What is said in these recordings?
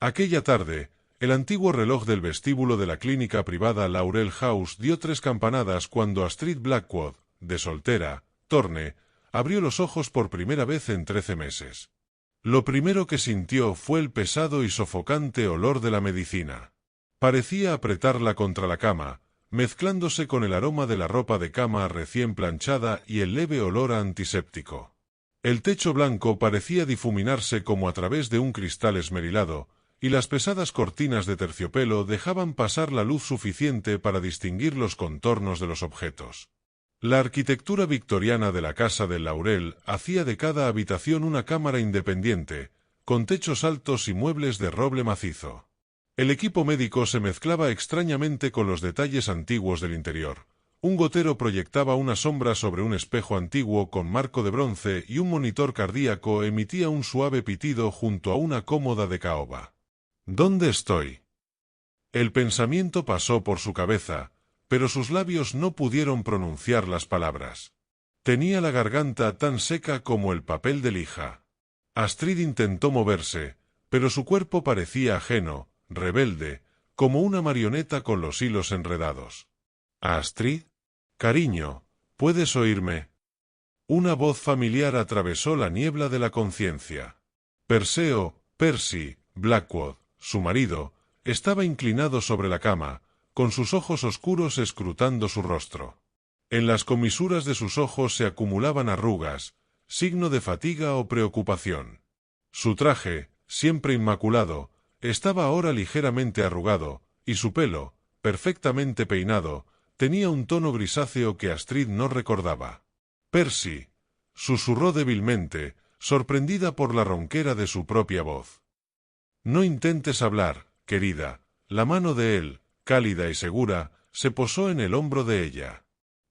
Aquella tarde, el antiguo reloj del vestíbulo de la clínica privada Laurel House dio 3 campanadas cuando Astrid Blackwood, de soltera, Thorne, abrió los ojos por primera vez en 13 meses. Lo primero que sintió fue el pesado y sofocante olor de la medicina. Parecía apretarla contra la cama, mezclándose con el aroma de la ropa de cama recién planchada y el leve olor a antiséptico. El techo blanco parecía difuminarse como a través de un cristal esmerilado, y las pesadas cortinas de terciopelo dejaban pasar la luz suficiente para distinguir los contornos de los objetos. La arquitectura victoriana de la casa del Laurel hacía de cada habitación una cámara independiente, con techos altos y muebles de roble macizo. El equipo médico se mezclaba extrañamente con los detalles antiguos del interior. Un gotero proyectaba una sombra sobre un espejo antiguo con marco de bronce y un monitor cardíaco emitía un suave pitido junto a una cómoda de caoba. ¿Dónde estoy? El pensamiento pasó por su cabeza, pero sus labios no pudieron pronunciar las palabras. Tenía la garganta tan seca como el papel de lija. Astrid intentó moverse, pero su cuerpo parecía ajeno, rebelde, como una marioneta con los hilos enredados. «Astrid, cariño, ¿puedes oírme?» Una voz familiar atravesó la niebla de la conciencia. Percy Blackwood, su marido, estaba inclinado sobre la cama, con sus ojos oscuros escrutando su rostro. En las comisuras de sus ojos se acumulaban arrugas, signo de fatiga o preocupación. Su traje, siempre inmaculado, estaba ahora ligeramente arrugado, y su pelo, perfectamente peinado, tenía un tono grisáceo que Astrid no recordaba. «Percy», susurró débilmente, sorprendida por la ronquera de su propia voz. «No intentes hablar, querida». La mano de él, cálida y segura, se posó en el hombro de ella.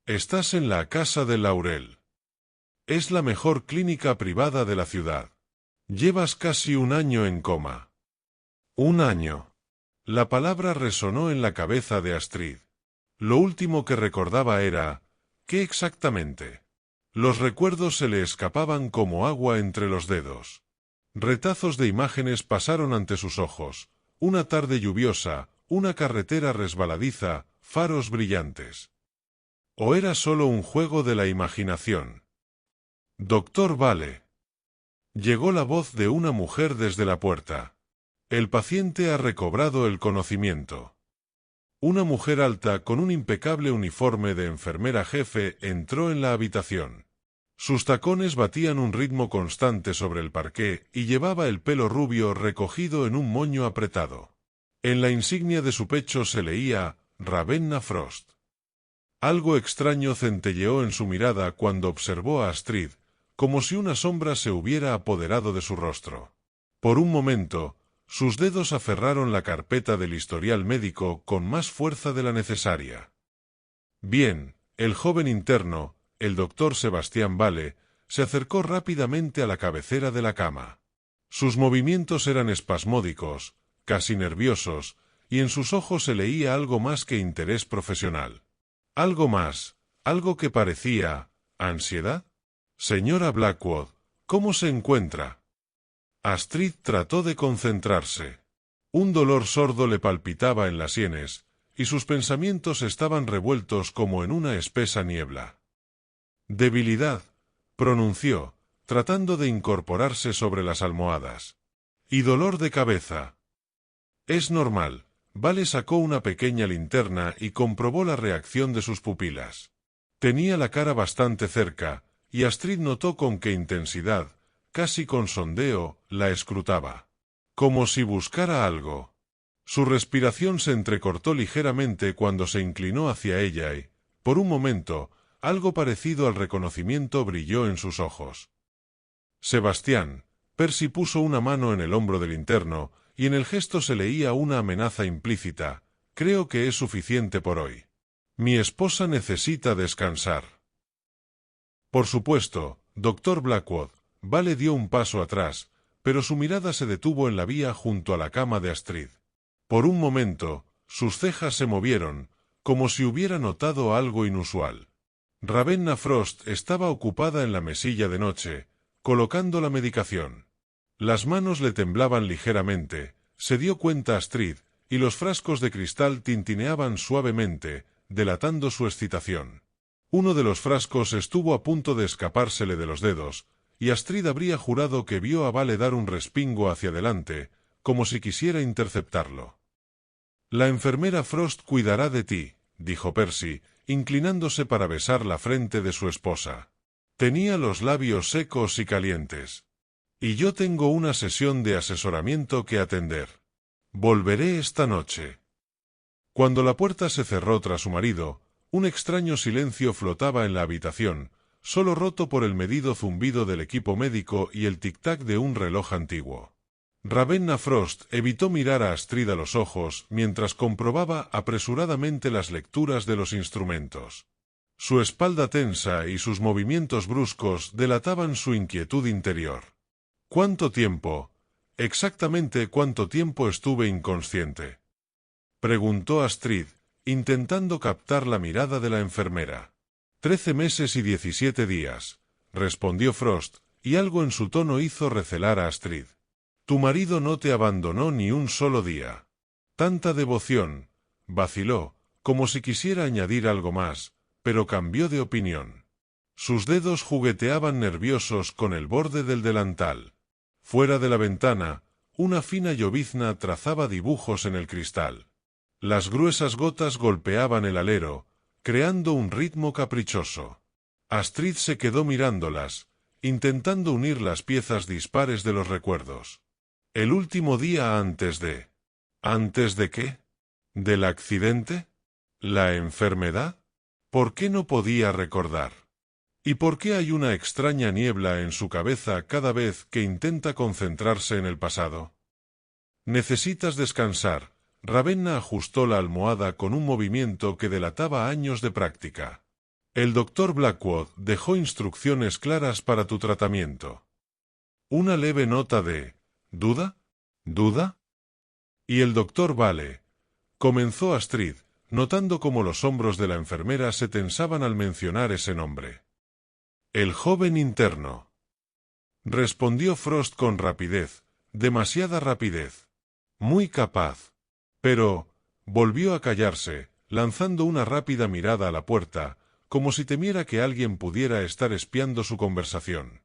«Estás en la casa del Laurel. Es la mejor clínica privada de la ciudad. Llevas casi 1 año en coma». «1 año». La palabra resonó en la cabeza de Astrid. Lo último que recordaba era... ¿qué exactamente? Los recuerdos se le escapaban como agua entre los dedos. Retazos de imágenes pasaron ante sus ojos. Una tarde lluviosa, una carretera resbaladiza, faros brillantes. ¿O era solo un juego de la imaginación? «Doctor Vale». Llegó la voz de una mujer desde la puerta. «El paciente ha recobrado el conocimiento». Una mujer alta con un impecable uniforme de enfermera jefe entró en la habitación. Sus tacones batían un ritmo constante sobre el parqué y llevaba el pelo rubio recogido en un moño apretado. En la insignia de su pecho se leía «Ravenna Frost». Algo extraño centelleó en su mirada cuando observó a Astrid, como si una sombra se hubiera apoderado de su rostro. Por un momento, sus dedos aferraron la carpeta del historial médico con más fuerza de la necesaria. Bien, el joven interno, el doctor Sebastián Vale, se acercó rápidamente a la cabecera de la cama. Sus movimientos eran espasmódicos, casi nerviosos, y en sus ojos se leía algo más que interés profesional. Algo más, algo que parecía... ¿ansiedad? «Señora Blackwood, ¿cómo se encuentra?» Astrid trató de concentrarse. Un dolor sordo le palpitaba en las sienes, y sus pensamientos estaban revueltos como en una espesa niebla. «Debilidad», pronunció, tratando de incorporarse sobre las almohadas. «Y dolor de cabeza». «Es normal». Vale sacó una pequeña linterna y comprobó la reacción de sus pupilas. Tenía la cara bastante cerca, y Astrid notó con qué intensidad, casi con sondeo, la escrutaba. Como si buscara algo. Su respiración se entrecortó ligeramente cuando se inclinó hacia ella y, por un momento, algo parecido al reconocimiento brilló en sus ojos. «Sebastián». Percy puso una mano en el hombro del interno, y en el gesto se leía una amenaza implícita. «Creo que es suficiente por hoy. Mi esposa necesita descansar». «Por supuesto, doctor Blackwood». Vale dio un paso atrás, pero su mirada se detuvo en la vía junto a la cama de Astrid. Por un momento, sus cejas se movieron, como si hubiera notado algo inusual. Ravenna Frost estaba ocupada en la mesilla de noche, colocando la medicación. Las manos le temblaban ligeramente, se dio cuenta Astrid, y los frascos de cristal tintineaban suavemente, delatando su excitación. Uno de los frascos estuvo a punto de escapársele de los dedos, y Astrid habría jurado que vio a Vale dar un respingo hacia adelante, como si quisiera interceptarlo. «La enfermera Frost cuidará de ti», dijo Percy, inclinándose para besar la frente de su esposa. Tenía los labios secos y calientes. «Y yo tengo una sesión de asesoramiento que atender. Volveré esta noche». Cuando la puerta se cerró tras su marido, un extraño silencio flotaba en la habitación, solo roto por el medido zumbido del equipo médico y el tic-tac de un reloj antiguo. Ravenna Frost evitó mirar a Astrid a los ojos mientras comprobaba apresuradamente las lecturas de los instrumentos. Su espalda tensa y sus movimientos bruscos delataban su inquietud interior. «¿Cuánto tiempo? Exactamente cuánto tiempo estuve inconsciente?» preguntó Astrid, intentando captar la mirada de la enfermera. 13 meses y 17 días, respondió Frost, y algo en su tono hizo recelar a Astrid. «Tu marido no te abandonó ni un solo día». Tanta devoción, vaciló, como si quisiera añadir algo más, pero cambió de opinión. Sus dedos jugueteaban nerviosos con el borde del delantal. Fuera de la ventana, una fina llovizna trazaba dibujos en el cristal. Las gruesas gotas golpeaban el alero, creando un ritmo caprichoso. Astrid se quedó mirándolas, intentando unir las piezas dispares de los recuerdos. El último día antes de... ¿Antes de qué? ¿Del accidente? ¿La enfermedad? ¿Por qué no podía recordar? ¿Y por qué hay una extraña niebla en su cabeza cada vez que intenta concentrarse en el pasado? «Necesitas descansar». Ravenna ajustó la almohada con un movimiento que delataba años de práctica. «El doctor Blackwood dejó instrucciones claras para tu tratamiento». Una leve nota de «¿duda? ¿Duda?» «Y el doctor Vale», comenzó Astrid, notando cómo los hombros de la enfermera se tensaban al mencionar ese nombre. «El joven interno», respondió Frost con rapidez, demasiada rapidez. «Muy capaz». Pero volvió a callarse, lanzando una rápida mirada a la puerta, como si temiera que alguien pudiera estar espiando su conversación.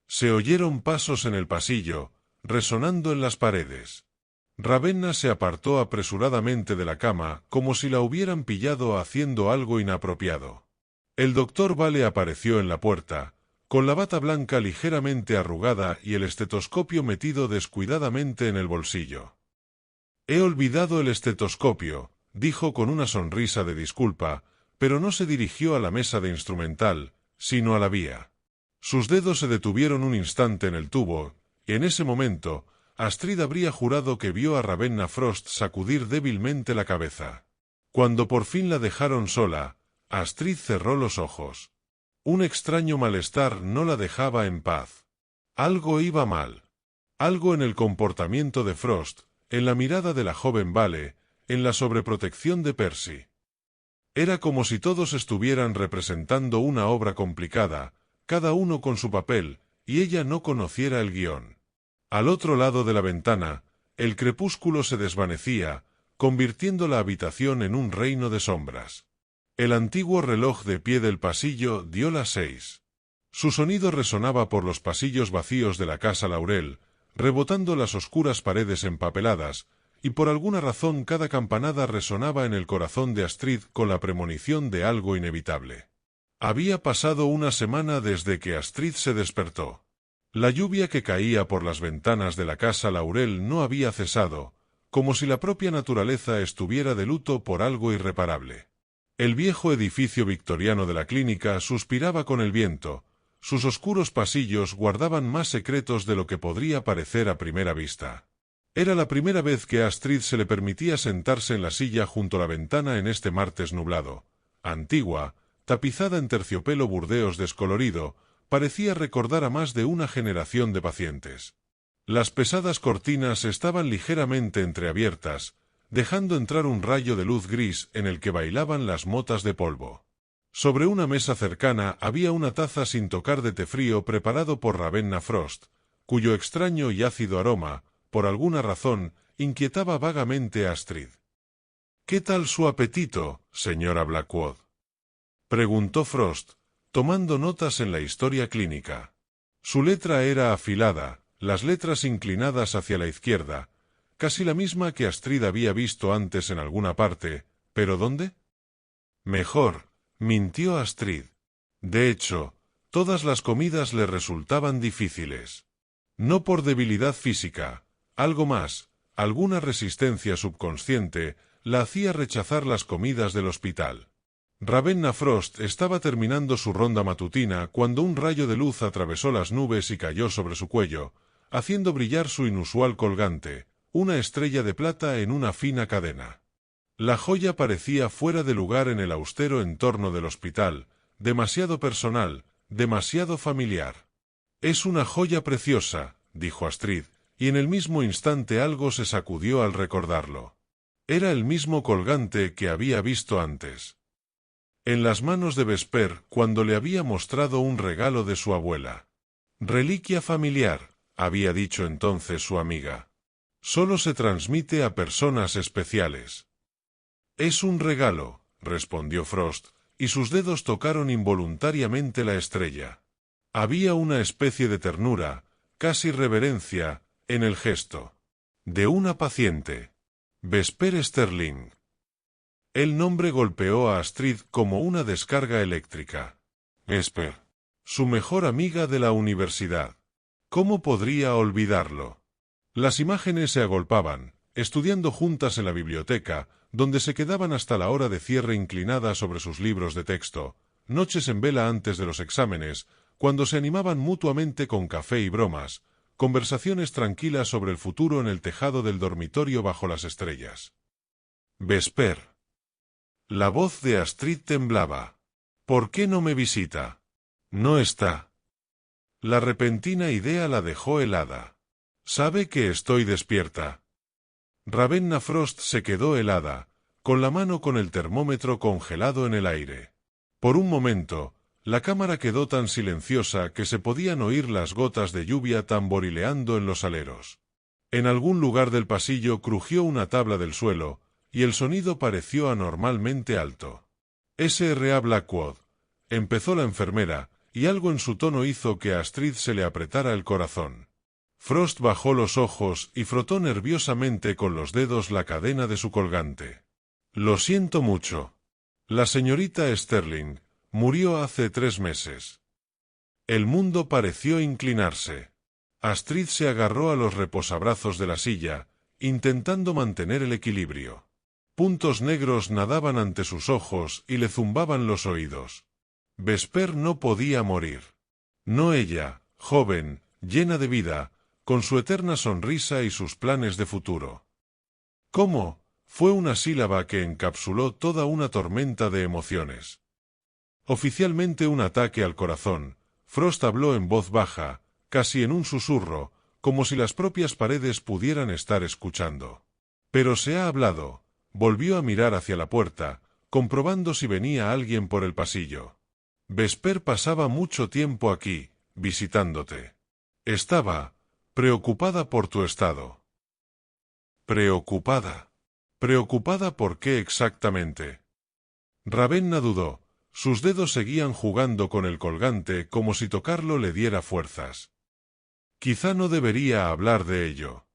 Se oyeron pasos en el pasillo, resonando en las paredes. Ravenna se apartó apresuradamente de la cama, como si la hubieran pillado haciendo algo inapropiado. El doctor Vale apareció en la puerta, con la bata blanca ligeramente arrugada y el estetoscopio metido descuidadamente en el bolsillo. «He olvidado el estetoscopio», dijo con una sonrisa de disculpa, pero no se dirigió a la mesa de instrumental, sino a la vía. Sus dedos se detuvieron un instante en el tubo, y en ese momento, Astrid habría jurado que vio a Ravenna Frost sacudir débilmente la cabeza. Cuando por fin la dejaron sola, Astrid cerró los ojos. Un extraño malestar no la dejaba en paz. Algo iba mal. Algo en el comportamiento de Frost, en la mirada de la joven Vale, en la sobreprotección de Percy. Era como si todos estuvieran representando una obra complicada, cada uno con su papel, y ella no conociera el guión. Al otro lado de la ventana, el crepúsculo se desvanecía, convirtiendo la habitación en un reino de sombras. El antiguo reloj de pie del pasillo dio las 6. Su sonido resonaba por los pasillos vacíos de la casa Laurel, rebotando las oscuras paredes empapeladas, y por alguna razón cada campanada resonaba en el corazón de Astrid con la premonición de algo inevitable. Había pasado una semana desde que Astrid se despertó. La lluvia que caía por las ventanas de la casa Laurel no había cesado, como si la propia naturaleza estuviera de luto por algo irreparable. El viejo edificio victoriano de la clínica suspiraba con el viento. Sus oscuros pasillos guardaban más secretos de lo que podría parecer a primera vista. Era la primera vez que a Astrid se le permitía sentarse en la silla junto a la ventana en este martes nublado. Antigua, tapizada en terciopelo burdeos descolorido, parecía recordar a más de una generación de pacientes. Las pesadas cortinas estaban ligeramente entreabiertas, dejando entrar un rayo de luz gris en el que bailaban las motas de polvo. Sobre una mesa cercana había una taza sin tocar de té frío preparado por Ravenna Frost, cuyo extraño y ácido aroma, por alguna razón, inquietaba vagamente a Astrid. —¿Qué tal su apetito, señora Blackwood? —preguntó Frost, tomando notas en la historia clínica. Su letra era afilada, las letras inclinadas hacia la izquierda, casi la misma que Astrid había visto antes en alguna parte, ¿pero dónde? Mejor, mintió Astrid. De hecho, todas las comidas le resultaban difíciles. No por debilidad física, algo más, alguna resistencia subconsciente, la hacía rechazar las comidas del hospital. Ravenna Frost estaba terminando su ronda matutina cuando un rayo de luz atravesó las nubes y cayó sobre su cuello, haciendo brillar su inusual colgante, una estrella de plata en una fina cadena. La joya parecía fuera de lugar en el austero entorno del hospital, demasiado personal, demasiado familiar. «Es una joya preciosa», dijo Astrid, y en el mismo instante algo se sacudió al recordarlo. Era el mismo colgante que había visto antes. En las manos de Vesper, cuando le había mostrado un regalo de su abuela. «Reliquia familiar», había dicho entonces su amiga. «Solo se transmite a personas especiales». «Es un regalo», respondió Frost, y sus dedos tocaron involuntariamente la estrella. Había una especie de ternura, casi reverencia, en el gesto. De una paciente. Vesper Sterling. El nombre golpeó a Astrid como una descarga eléctrica. Vesper. Su mejor amiga de la universidad. ¿Cómo podría olvidarlo? Las imágenes se agolpaban, estudiando juntas en la biblioteca, donde se quedaban hasta la hora de cierre inclinada sobre sus libros de texto, noches en vela antes de los exámenes, cuando se animaban mutuamente con café y bromas, conversaciones tranquilas sobre el futuro en el tejado del dormitorio bajo las estrellas. Vesper. La voz de Astrid temblaba. ¿Por qué no me visita? No está. La repentina idea la dejó helada. ¿Sabe que estoy despierta? Ravenna Frost se quedó helada, con la mano con el termómetro congelado en el aire. Por un momento, la cámara quedó tan silenciosa que se podían oír las gotas de lluvia tamborileando en los aleros. En algún lugar del pasillo crujió una tabla del suelo, y el sonido pareció anormalmente alto. «S.R.A. Blackwood», empezó la enfermera, y algo en su tono hizo que a Astrid se le apretara el corazón. Frost bajó los ojos y frotó nerviosamente con los dedos la cadena de su colgante. «Lo siento mucho. La señorita Sterling murió hace 3 meses». El mundo pareció inclinarse. Astrid se agarró a los reposabrazos de la silla, intentando mantener el equilibrio. Puntos negros nadaban ante sus ojos y le zumbaban los oídos. Vesper no podía morir. No ella, joven, llena de vida, con su eterna sonrisa y sus planes de futuro. ¿Cómo? Fue una sílaba que encapsuló toda una tormenta de emociones. Oficialmente un ataque al corazón, Frost habló en voz baja, casi en un susurro, como si las propias paredes pudieran estar escuchando. Pero se ha hablado. Volvió a mirar hacia la puerta, comprobando si venía alguien por el pasillo. Vesper pasaba mucho tiempo aquí, visitándote. Estaba preocupada por tu estado. ¿Preocupada? ¿Preocupada por qué exactamente? Ravenna dudó. Sus dedos seguían jugando con el colgante como si tocarlo le diera fuerzas. Quizá no debería hablar de ello.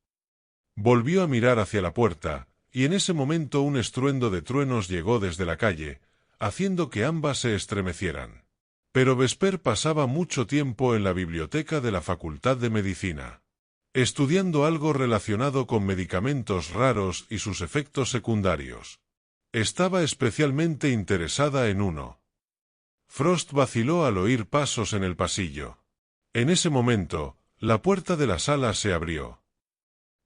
Volvió a mirar hacia la puerta, y en ese momento un estruendo de truenos llegó desde la calle, haciendo que ambas se estremecieran. Pero Vesper pasaba mucho tiempo en la biblioteca de la Facultad de Medicina, estudiando algo relacionado con medicamentos raros y sus efectos secundarios. Estaba especialmente interesada en uno. Frost vaciló al oír pasos en el pasillo. En ese momento, la puerta de la sala se abrió.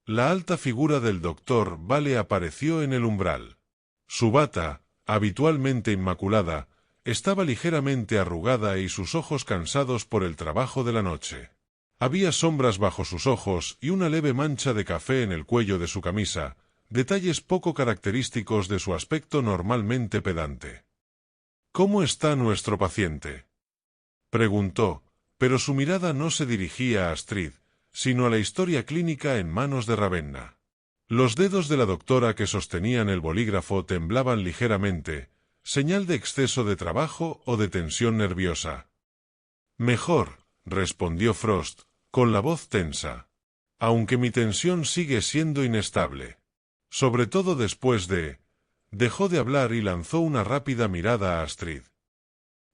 La alta figura del doctor Vale apareció en el umbral. Su bata, habitualmente inmaculada, estaba ligeramente arrugada y sus ojos cansados por el trabajo de la noche. Había sombras bajo sus ojos y una leve mancha de café en el cuello de su camisa, detalles poco característicos de su aspecto normalmente pedante. «¿Cómo está nuestro paciente?», preguntó, pero su mirada no se dirigía a Astrid, sino a la historia clínica en manos de Ravenna. Los dedos de la doctora que sostenían el bolígrafo temblaban ligeramente, señal de exceso de trabajo o de tensión nerviosa. Mejor, respondió Frost, con la voz tensa. Aunque mi tensión sigue siendo inestable. Sobre todo después de... Dejó de hablar y lanzó una rápida mirada a Astrid.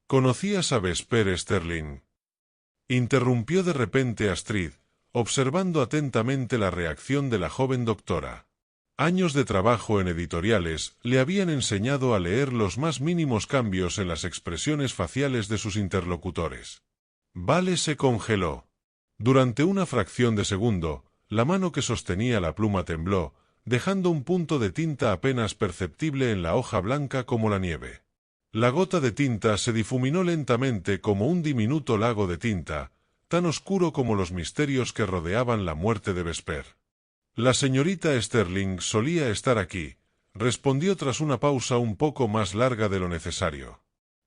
¿Conocías a Vesper Sterling? Interrumpió de repente Astrid, observando atentamente la reacción de la joven doctora. Años de trabajo en editoriales le habían enseñado a leer los más mínimos cambios en las expresiones faciales de sus interlocutores. Vale se congeló. Durante una fracción de segundo, la mano que sostenía la pluma tembló, dejando un punto de tinta apenas perceptible en la hoja blanca como la nieve. La gota de tinta se difuminó lentamente como un diminuto lago de tinta, tan oscuro como los misterios que rodeaban la muerte de Vesper. La señorita Sterling solía estar aquí, respondió tras una pausa un poco más larga de lo necesario.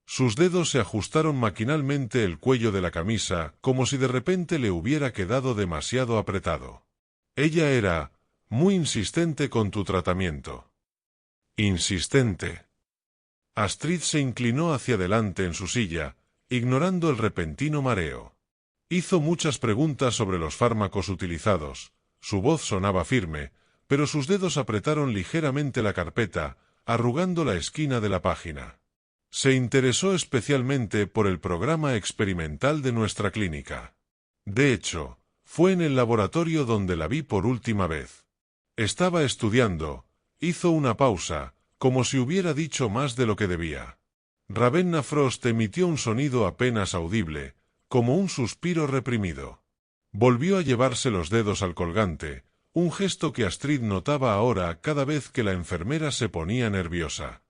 Sus dedos se ajustaron maquinalmente el cuello de la camisa, como si de repente le hubiera quedado demasiado apretado. Ella era muy insistente con tu tratamiento. Insistente. Astrid se inclinó hacia adelante en su silla, ignorando el repentino mareo. Hizo muchas preguntas sobre los fármacos utilizados. Su voz sonaba firme, pero sus dedos apretaron ligeramente la carpeta, arrugando la esquina de la página. Se interesó especialmente por el programa experimental de nuestra clínica. De hecho, fue en el laboratorio donde la vi por última vez. Estaba estudiando. Hizo una pausa, como si hubiera dicho más de lo que debía. Ravenna Frost emitió un sonido apenas audible, como un suspiro reprimido. Volvió a llevarse los dedos al colgante, un gesto que Astrid notaba ahora cada vez que la enfermera se ponía nerviosa.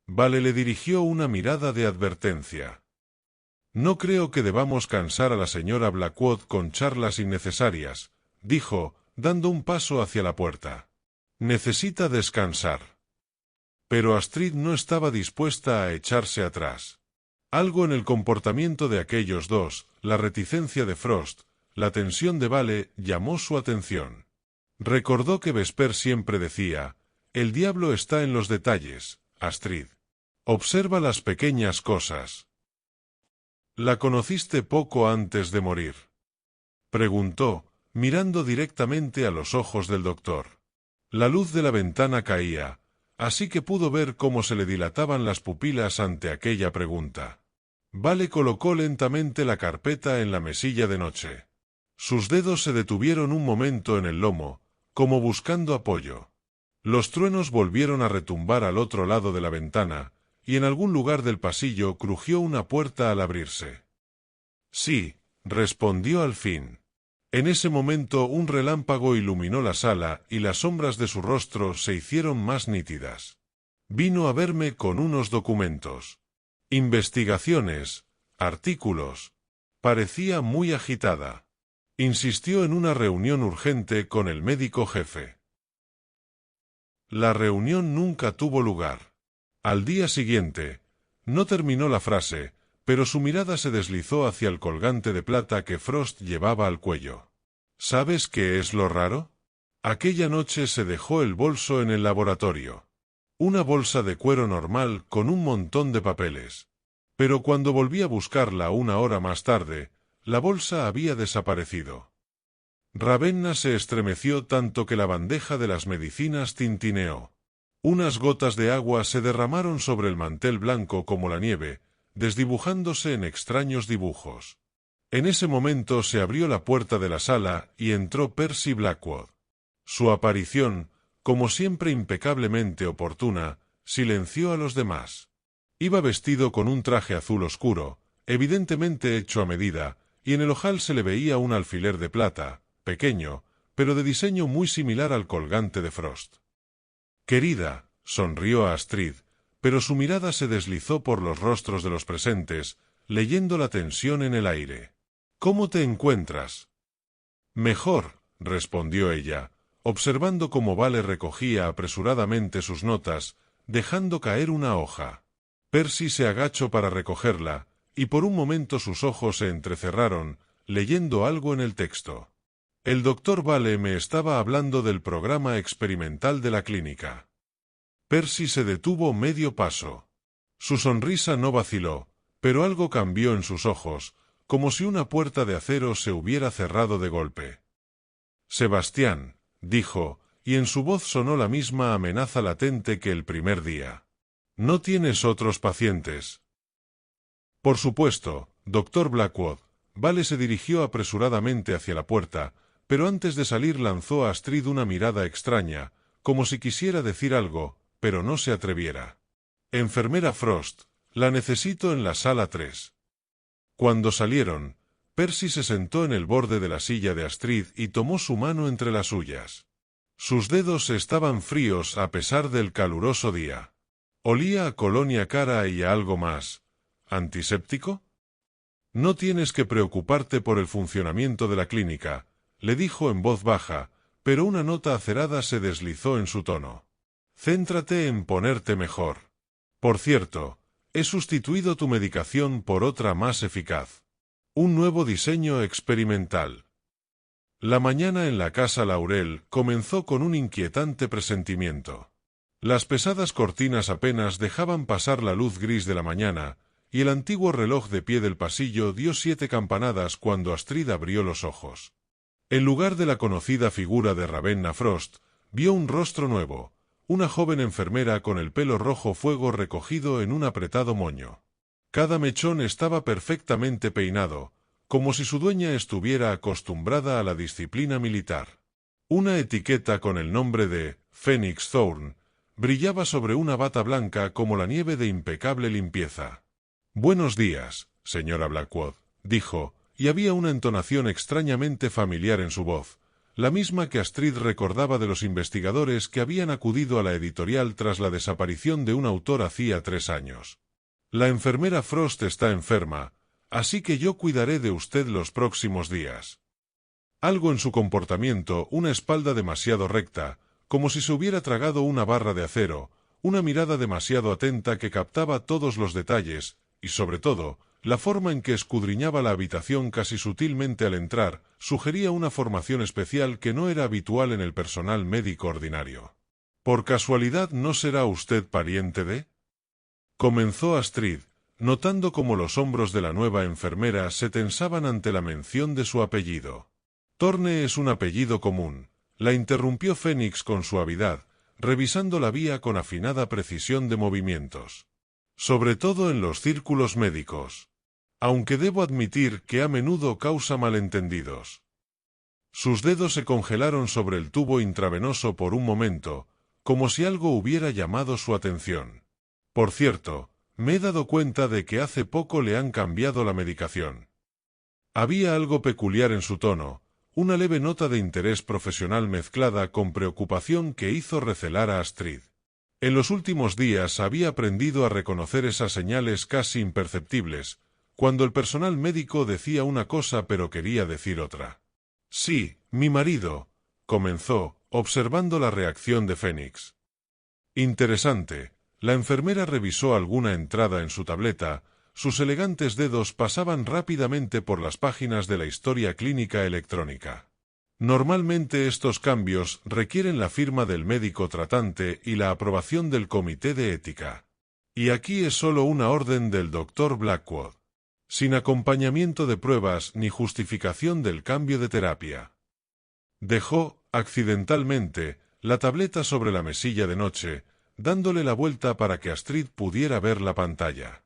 Vale le dirigió una mirada de advertencia. No creo que debamos cansar a la señora Blackwood con charlas innecesarias, dijo, dando un paso hacia la puerta. Necesita descansar. Pero Astrid no estaba dispuesta a echarse atrás. Algo en el comportamiento de aquellos dos, la reticencia de Frost, la tensión de Vale, llamó su atención. Recordó que Vesper siempre decía, el diablo está en los detalles, Astrid. Observa las pequeñas cosas. ¿La conociste poco antes de morir? Preguntó, mirando directamente a los ojos del doctor. La luz de la ventana caía, así que pudo ver cómo se le dilataban las pupilas ante aquella pregunta. Vale colocó lentamente la carpeta en la mesilla de noche. Sus dedos se detuvieron un momento en el lomo, como buscando apoyo. Los truenos volvieron a retumbar al otro lado de la ventana, y en algún lugar del pasillo crujió una puerta al abrirse. Sí, respondió al fin. En ese momento un relámpago iluminó la sala y las sombras de su rostro se hicieron más nítidas. Vino a verme con unos documentos. Investigaciones, artículos. Parecía muy agitada. Insistió en una reunión urgente con el médico jefe. La reunión nunca tuvo lugar. Al día siguiente, no terminó la frase, pero su mirada se deslizó hacia el colgante de plata que Frost llevaba al cuello. ¿Sabes qué es lo raro? Aquella noche se dejó el bolso en el laboratorio. Una bolsa de cuero normal con un montón de papeles. Pero cuando volví a buscarla una hora más tarde, la bolsa había desaparecido. Ravenna se estremeció tanto que la bandeja de las medicinas tintineó. Unas gotas de agua se derramaron sobre el mantel blanco como la nieve, desdibujándose en extraños dibujos. En ese momento se abrió la puerta de la sala y entró Percy Blackwood. Su aparición, como siempre impecablemente oportuna, silenció a los demás. Iba vestido con un traje azul oscuro, evidentemente hecho a medida, y en el ojal se le veía un alfiler de plata, pequeño, pero de diseño muy similar al colgante de Frost. «Querida», sonrió a Astrid, pero su mirada se deslizó por los rostros de los presentes, leyendo la tensión en el aire. «¿Cómo te encuentras?» «Mejor», respondió ella, observando cómo Vale recogía apresuradamente sus notas, dejando caer una hoja. Percy se agachó para recogerla, y por un momento sus ojos se entrecerraron, leyendo algo en el texto. El doctor Vale me estaba hablando del programa experimental de la clínica. Percy se detuvo medio paso. Su sonrisa no vaciló, pero algo cambió en sus ojos, como si una puerta de acero se hubiera cerrado de golpe. Sebastián, dijo, y en su voz sonó la misma amenaza latente que el primer día. ¿No tienes otros pacientes? Por supuesto, doctor Blackwood. Vale se dirigió apresuradamente hacia la puerta, pero antes de salir lanzó a Astrid una mirada extraña, como si quisiera decir algo, pero no se atreviera. Enfermera Frost, la necesito en la sala 3. Cuando salieron, Percy se sentó en el borde de la silla de Astrid y tomó su mano entre las suyas. Sus dedos estaban fríos a pesar del caluroso día. Olía a colonia cara y a algo más. ¿Antiséptico? No tienes que preocuparte por el funcionamiento de la clínica, le dijo en voz baja, pero una nota acerada se deslizó en su tono. Céntrate en ponerte mejor. Por cierto, he sustituido tu medicación por otra más eficaz. Un nuevo diseño experimental. La mañana en la casa Laurel comenzó con un inquietante presentimiento. Las pesadas cortinas apenas dejaban pasar la luz gris de la mañana, y el antiguo reloj de pie del pasillo dio 7 campanadas cuando Astrid abrió los ojos. En lugar de la conocida figura de Ravenna Frost, vio un rostro nuevo, una joven enfermera con el pelo rojo fuego recogido en un apretado moño. Cada mechón estaba perfectamente peinado, como si su dueña estuviera acostumbrada a la disciplina militar. Una etiqueta con el nombre de Phoenix Thorn brillaba sobre una bata blanca como la nieve de impecable limpieza. «Buenos días, señora Blackwood», dijo, y había una entonación extrañamente familiar en su voz, la misma que Astrid recordaba de los investigadores que habían acudido a la editorial tras la desaparición de un autor hacía 3 años. «La enfermera Frost está enferma, así que yo cuidaré de usted los próximos días». Algo en su comportamiento, una espalda demasiado recta, como si se hubiera tragado una barra de acero, una mirada demasiado atenta que captaba todos los detalles, y sobre todo, la forma en que escudriñaba la habitación casi sutilmente al entrar, sugería una formación especial que no era habitual en el personal médico ordinario. «¿Por casualidad no será usted pariente de?», comenzó Astrid, notando cómo los hombros de la nueva enfermera se tensaban ante la mención de su apellido. «Thorne es un apellido común», la interrumpió Phoenix con suavidad, revisando la vía con afinada precisión de movimientos. «Sobre todo en los círculos médicos. Aunque debo admitir que a menudo causa malentendidos». Sus dedos se congelaron sobre el tubo intravenoso por un momento, como si algo hubiera llamado su atención. «Por cierto, me he dado cuenta de que hace poco le han cambiado la medicación». Había algo peculiar en su tono, una leve nota de interés profesional mezclada con preocupación que hizo recelar a Astrid. En los últimos días había aprendido a reconocer esas señales casi imperceptibles, cuando el personal médico decía una cosa pero quería decir otra. «Sí, mi marido», comenzó, observando la reacción de Phoenix. «Interesante». La enfermera revisó alguna entrada en su tableta, sus elegantes dedos pasaban rápidamente por las páginas de la historia clínica electrónica. Normalmente estos cambios requieren la firma del médico tratante y la aprobación del comité de ética. Y aquí es solo una orden del doctor Blackwood. Sin acompañamiento de pruebas ni justificación del cambio de terapia. Dejó, accidentalmente, la tableta sobre la mesilla de noche, dándole la vuelta para que Astrid pudiera ver la pantalla.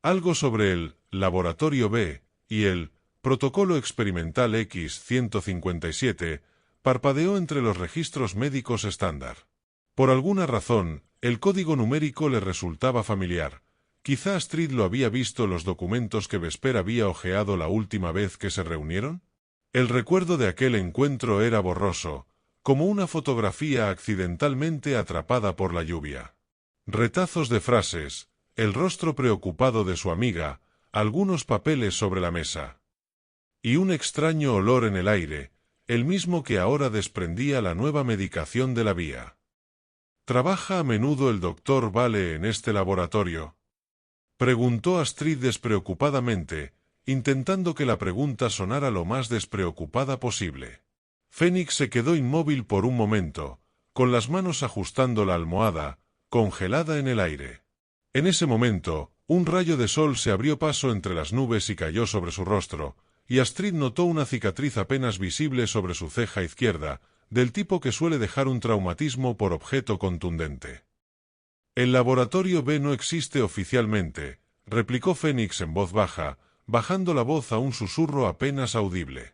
Algo sobre el Laboratorio B y el Protocolo Experimental X-157 parpadeó entre los registros médicos estándar. Por alguna razón, el código numérico le resultaba familiar. Quizá Astrid lo había visto en los documentos que Vesper había hojeado la última vez que se reunieron. El recuerdo de aquel encuentro era borroso, como una fotografía accidentalmente atrapada por la lluvia. Retazos de frases, el rostro preocupado de su amiga, algunos papeles sobre la mesa. Y un extraño olor en el aire, el mismo que ahora desprendía la nueva medicación de la vía. ¿Trabaja a menudo el doctor Vale en este laboratorio?, preguntó Astrid despreocupadamente, intentando que la pregunta sonara lo más despreocupada posible. Fénix se quedó inmóvil por un momento, con las manos ajustando la almohada, congelada en el aire. En ese momento, un rayo de sol se abrió paso entre las nubes y cayó sobre su rostro, y Astrid notó una cicatriz apenas visible sobre su ceja izquierda, del tipo que suele dejar un traumatismo por objeto contundente. El laboratorio B no existe oficialmente, replicó Fénix en voz baja, bajando la voz a un susurro apenas audible.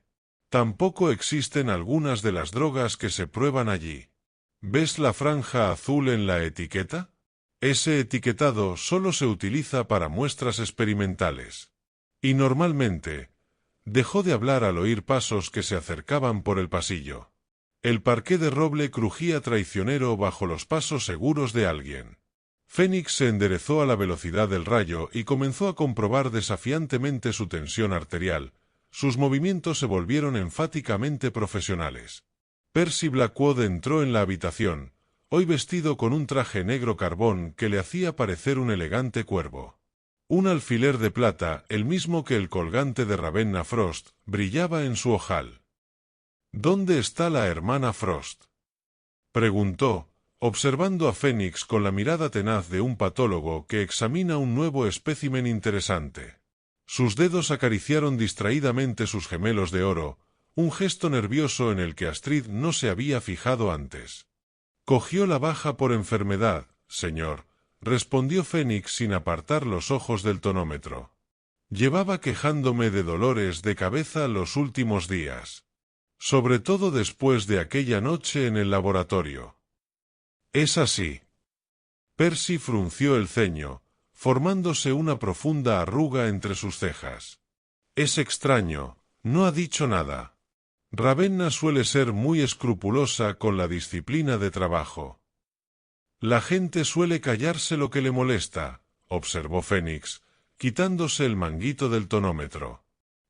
Tampoco existen algunas de las drogas que se prueban allí. ¿Ves la franja azul en la etiqueta? Ese etiquetado solo se utiliza para muestras experimentales. Y normalmente, dejó de hablar al oír pasos que se acercaban por el pasillo. El parqué de roble crujía traicionero bajo los pasos seguros de alguien. Fénix se enderezó a la velocidad del rayo y comenzó a comprobar desafiantemente su tensión arterial. Sus movimientos se volvieron enfáticamente profesionales. Percy Blackwood entró en la habitación, hoy vestido con un traje negro carbón que le hacía parecer un elegante cuervo. Un alfiler de plata, el mismo que el colgante de Ravenna Frost, brillaba en su ojal. ¿Dónde está la hermana Frost?, preguntó, observando a Fénix con la mirada tenaz de un patólogo que examina un nuevo espécimen interesante. Sus dedos acariciaron distraídamente sus gemelos de oro, un gesto nervioso en el que Astrid no se había fijado antes. Cogió la baja por enfermedad, señor, respondió Fénix sin apartar los ojos del tonómetro. Llevaba quejándome de dolores de cabeza los últimos días. Sobre todo después de aquella noche en el laboratorio. Es así. Percy frunció el ceño, formándose una profunda arruga entre sus cejas. Es extraño, no ha dicho nada. Ravenna suele ser muy escrupulosa con la disciplina de trabajo. La gente suele callarse lo que le molesta, observó Fénix, quitándose el manguito del tonómetro.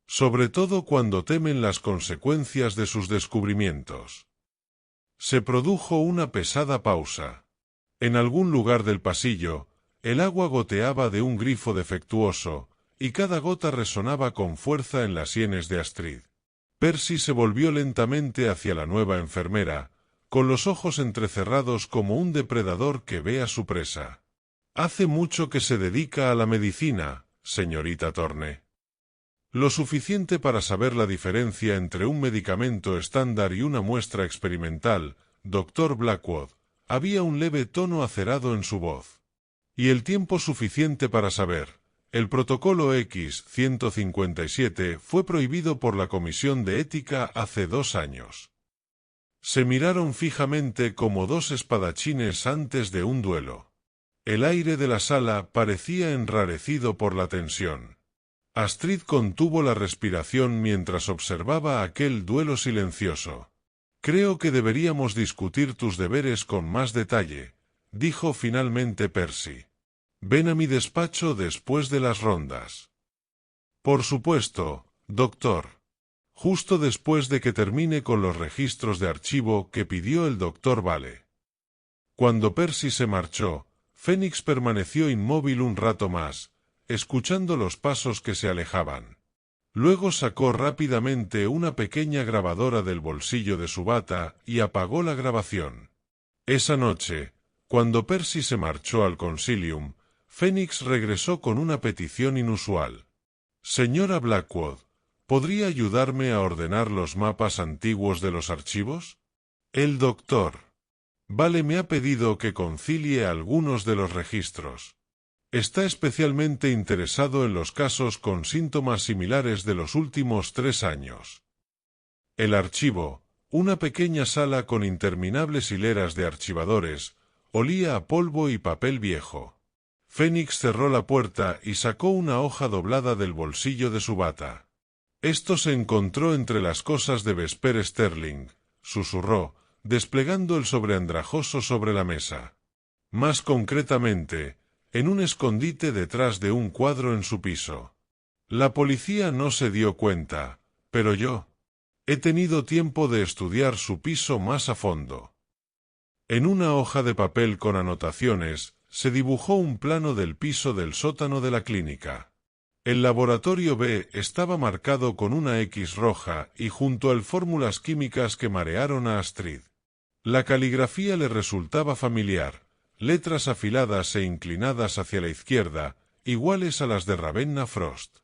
Sobre todo cuando temen las consecuencias de sus descubrimientos. Se produjo una pesada pausa. En algún lugar del pasillo, el agua goteaba de un grifo defectuoso, y cada gota resonaba con fuerza en las sienes de Astrid. Percy se volvió lentamente hacia la nueva enfermera, con los ojos entrecerrados como un depredador que ve a su presa. Hace mucho que se dedica a la medicina, señorita Thorne. Lo suficiente para saber la diferencia entre un medicamento estándar y una muestra experimental, Dr. Blackwood. Había un leve tono acerado en su voz. Y el tiempo suficiente para saber. El protocolo X-157 fue prohibido por la Comisión de Ética hace 2 años. Se miraron fijamente como dos espadachines antes de un duelo. El aire de la sala parecía enrarecido por la tensión. Astrid contuvo la respiración mientras observaba aquel duelo silencioso. Creo que deberíamos discutir tus deberes con más detalle, dijo finalmente Percy. Ven a mi despacho después de las rondas. Por supuesto, doctor. Justo después de que termine con los registros de archivo que pidió el doctor Vale. Cuando Percy se marchó, Fénix permaneció inmóvil un rato más, escuchando los pasos que se alejaban. Luego sacó rápidamente una pequeña grabadora del bolsillo de su bata y apagó la grabación. Esa noche, cuando Percy se marchó al Consilium, Fénix regresó con una petición inusual. Señora Blackwood, ¿podría ayudarme a ordenar los mapas antiguos de los archivos? El doctor Vale me ha pedido que concilie algunos de los registros. Está especialmente interesado en los casos con síntomas similares de los últimos 3 años. El archivo, una pequeña sala con interminables hileras de archivadores, olía a polvo y papel viejo. Fénix cerró la puerta y sacó una hoja doblada del bolsillo de su bata. Esto se encontró entre las cosas de Vesper Sterling, susurró, desplegando el sobre andrajoso sobre la mesa. Más concretamente, en un escondite detrás de un cuadro en su piso. La policía no se dio cuenta, pero yo he tenido tiempo de estudiar su piso más a fondo. En una hoja de papel con anotaciones, se dibujó un plano del piso del sótano de la clínica. El laboratorio B estaba marcado con una X roja y junto al fórmulas químicas que marearon a Astrid. La caligrafía le resultaba familiar, letras afiladas e inclinadas hacia la izquierda, iguales a las de Ravenna Frost.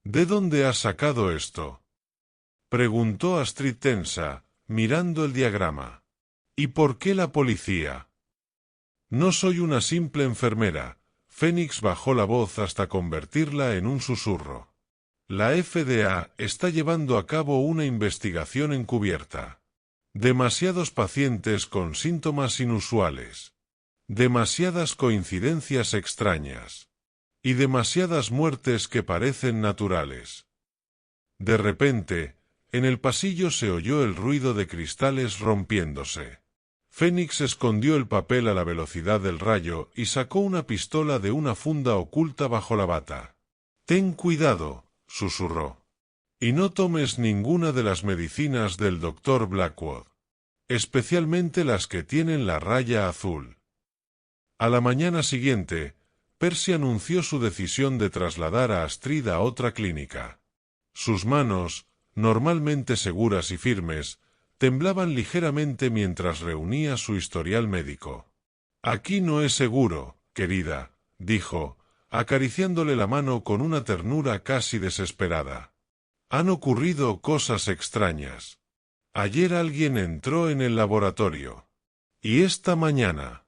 ¿De dónde has sacado esto?, preguntó Astrid tensa, mirando el diagrama. ¿Y por qué la policía? No soy una simple enfermera. Phoenix bajó la voz hasta convertirla en un susurro. La FDA está llevando a cabo una investigación encubierta. Demasiados pacientes con síntomas inusuales. Demasiadas coincidencias extrañas. Y demasiadas muertes que parecen naturales. De repente, en el pasillo se oyó el ruido de cristales rompiéndose. Phoenix escondió el papel a la velocidad del rayo y sacó una pistola de una funda oculta bajo la bata. «Ten cuidado», susurró. «Y no tomes ninguna de las medicinas del Dr. Blackwood. Especialmente las que tienen la raya azul». A la mañana siguiente, Percy anunció su decisión de trasladar a Astrid a otra clínica. Sus manos, normalmente seguras y firmes, temblaban ligeramente mientras reunía su historial médico. «Aquí no es seguro, querida», dijo, acariciándole la mano con una ternura casi desesperada. «Han ocurrido cosas extrañas. Ayer alguien entró en el laboratorio. Y esta mañana».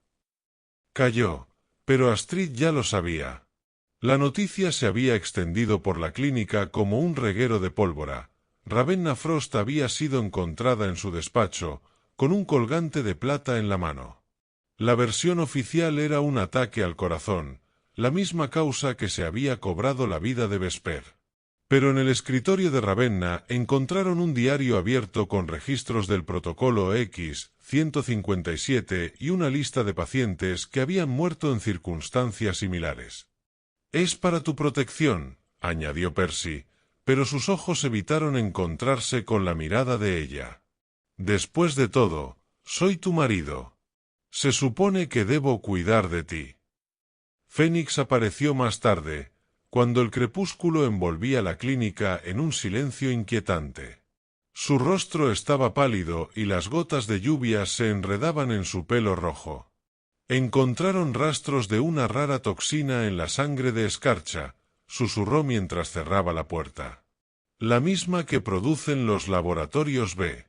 Calló, pero Astrid ya lo sabía. La noticia se había extendido por la clínica como un reguero de pólvora. Ravenna Frost había sido encontrada en su despacho, con un colgante de plata en la mano. La versión oficial era un ataque al corazón, la misma causa que se había cobrado la vida de Vesper. Pero en el escritorio de Ravenna encontraron un diario abierto con registros del protocolo X-157 y una lista de pacientes que habían muerto en circunstancias similares. «Es para tu protección», añadió Percy, pero sus ojos evitaron encontrarse con la mirada de ella. «Después de todo, soy tu marido. Se supone que debo cuidar de ti». Phoenix apareció más tarde, cuando el crepúsculo envolvía la clínica en un silencio inquietante. Su rostro estaba pálido y las gotas de lluvia se enredaban en su pelo rojo. «Encontraron rastros de una rara toxina en la sangre de escarcha», susurró mientras cerraba la puerta. «La misma que producen los laboratorios B.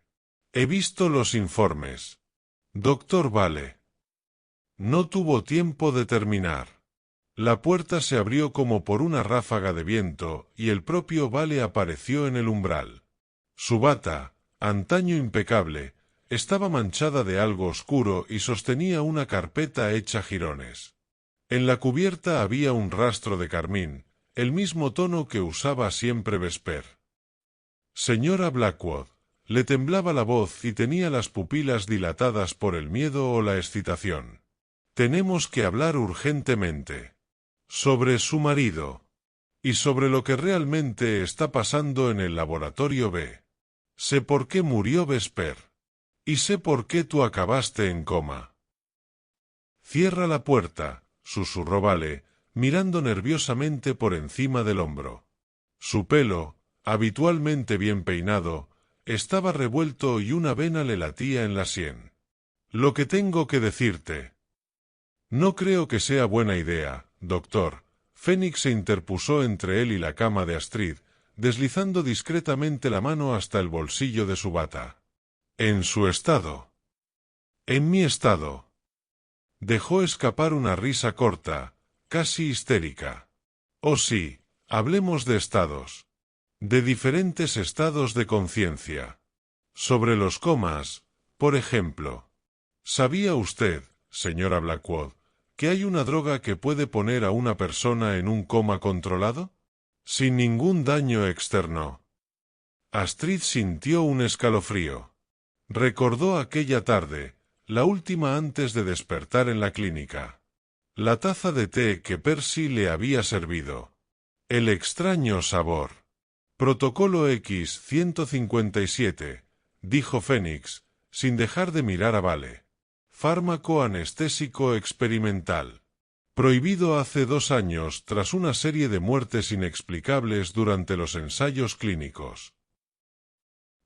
He visto los informes. Doctor Vale». No tuvo tiempo de terminar. La puerta se abrió como por una ráfaga de viento y el propio Vale apareció en el umbral. Su bata, antaño impecable, estaba manchada de algo oscuro y sostenía una carpeta hecha jirones. En la cubierta había un rastro de carmín, el mismo tono que usaba siempre Vesper. «Señora Blackwood», le temblaba la voz y tenía las pupilas dilatadas por el miedo o la excitación. «Tenemos que hablar urgentemente. Sobre su marido. Y sobre lo que realmente está pasando en el laboratorio B. Sé por qué murió Vesper. Y sé por qué tú acabaste en coma». «Cierra la puerta», susurró Vale, mirando nerviosamente por encima del hombro. Su pelo, habitualmente bien peinado, estaba revuelto y una vena le latía en la sien. «Lo que tengo que decirte». «No creo que sea buena idea, doctor». Phoenix se interpuso entre él y la cama de Astrid, deslizando discretamente la mano hasta el bolsillo de su bata. «En su estado». «En mi estado». Dejó escapar una risa corta, casi histérica. «Oh sí, hablemos de estados. De diferentes estados de conciencia. Sobre los comas, por ejemplo. ¿Sabía usted, señora Blackwood, que hay una droga que puede poner a una persona en un coma controlado? Sin ningún daño externo». Astrid sintió un escalofrío. Recordó aquella tarde, la última antes de despertar en la clínica. La taza de té que Percy le había servido. El extraño sabor. «Protocolo X-157», dijo Phoenix, sin dejar de mirar a Vale. «Fármaco anestésico experimental. Prohibido hace 2 años tras una serie de muertes inexplicables durante los ensayos clínicos.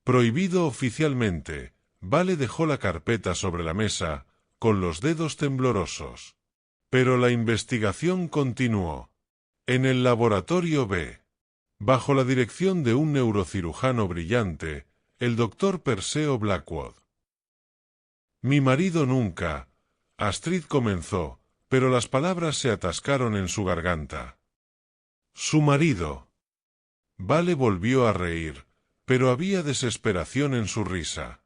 Prohibido oficialmente. Vale dejó la carpeta sobre la mesa, con los dedos temblorosos. Pero la investigación continuó. En el laboratorio B. Bajo la dirección de un neurocirujano brillante, el Dr. Perseo Blackwood. Mi marido nunca. Astrid comenzó, pero las palabras se atascaron en su garganta. Su marido. Vale volvió a reír, pero había desesperación en su risa.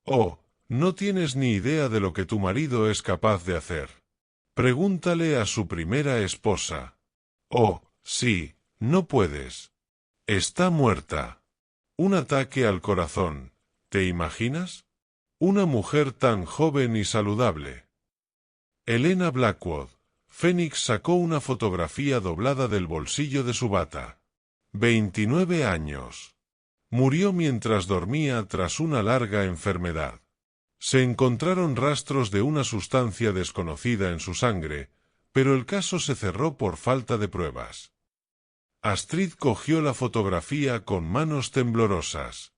Oh, no tienes ni idea de lo que tu marido es capaz de hacer. Pregúntale a su primera esposa. Oh, sí, no puedes. Está muerta. Un ataque al corazón, ¿te imaginas? Una mujer tan joven y saludable. Helena Blackwood. Phoenix sacó una fotografía doblada del bolsillo de su bata. 29 años. Murió mientras dormía tras una larga enfermedad. Se encontraron rastros de una sustancia desconocida en su sangre, pero el caso se cerró por falta de pruebas. Astrid cogió la fotografía con manos temblorosas.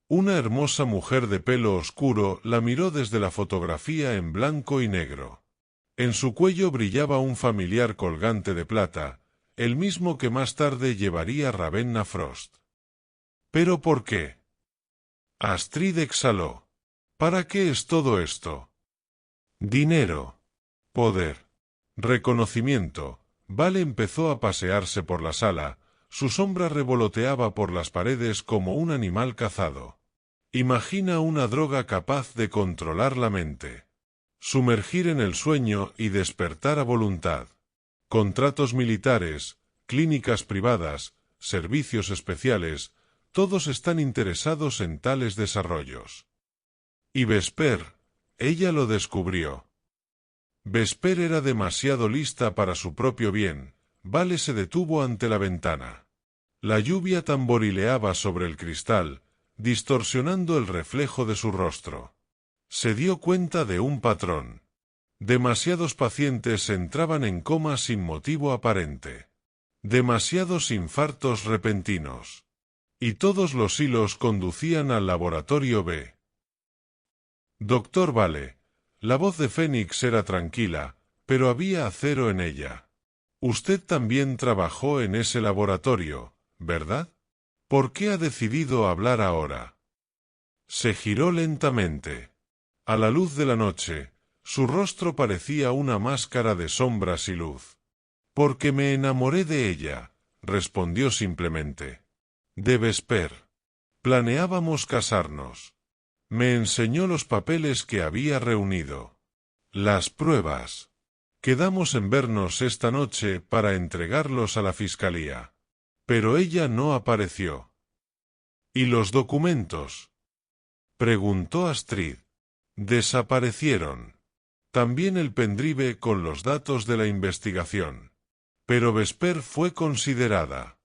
Una hermosa mujer de pelo oscuro la miró desde la fotografía en blanco y negro. En su cuello brillaba un familiar colgante de plata, el mismo que más tarde llevaría Ravenna Frost. ¿Pero por qué? Astrid exhaló. ¿Para qué es todo esto? Dinero. Poder. Reconocimiento. Vale empezó a pasearse por la sala, su sombra revoloteaba por las paredes como un animal cazado. Imagina una droga capaz de controlar la mente. Sumergir en el sueño y despertar a voluntad. Contratos militares, clínicas privadas, servicios especiales, todos están interesados en tales desarrollos. Y Vesper, ella lo descubrió. Vesper era demasiado lista para su propio bien. Vale se detuvo ante la ventana. La lluvia tamborileaba sobre el cristal, distorsionando el reflejo de su rostro. Se dio cuenta de un patrón. Demasiados pacientes entraban en coma sin motivo aparente. Demasiados infartos repentinos. Y todos los hilos conducían al laboratorio B. Doctor Vale. La voz de Phoenix era tranquila, pero había acero en ella. Usted también trabajó en ese laboratorio, ¿verdad? ¿Por qué ha decidido hablar ahora? Se giró lentamente. A la luz de la noche, su rostro parecía una máscara de sombras y luz. Porque me enamoré de ella, respondió simplemente. De Vesper. Planeábamos casarnos. Me enseñó los papeles que había reunido. Las pruebas. Quedamos en vernos esta noche para entregarlos a la fiscalía. Pero ella no apareció. ¿Y los documentos? Preguntó Astrid. Desaparecieron. También el pendrive con los datos de la investigación. Pero Vesper fue considerada.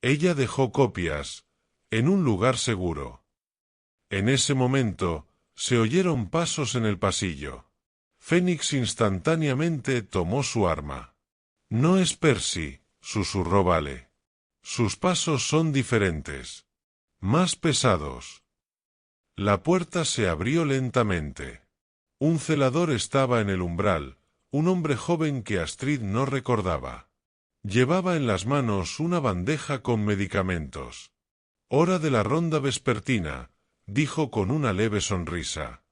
Ella dejó copias, en un lugar seguro. En ese momento, se oyeron pasos en el pasillo. Phoenix instantáneamente tomó su arma. No es Percy, susurró Vale. Sus pasos son diferentes. Más pesados. La puerta se abrió lentamente. Un celador estaba en el umbral, un hombre joven que Astrid no recordaba. Llevaba en las manos una bandeja con medicamentos. Hora de la ronda vespertina, dijo con una leve sonrisa.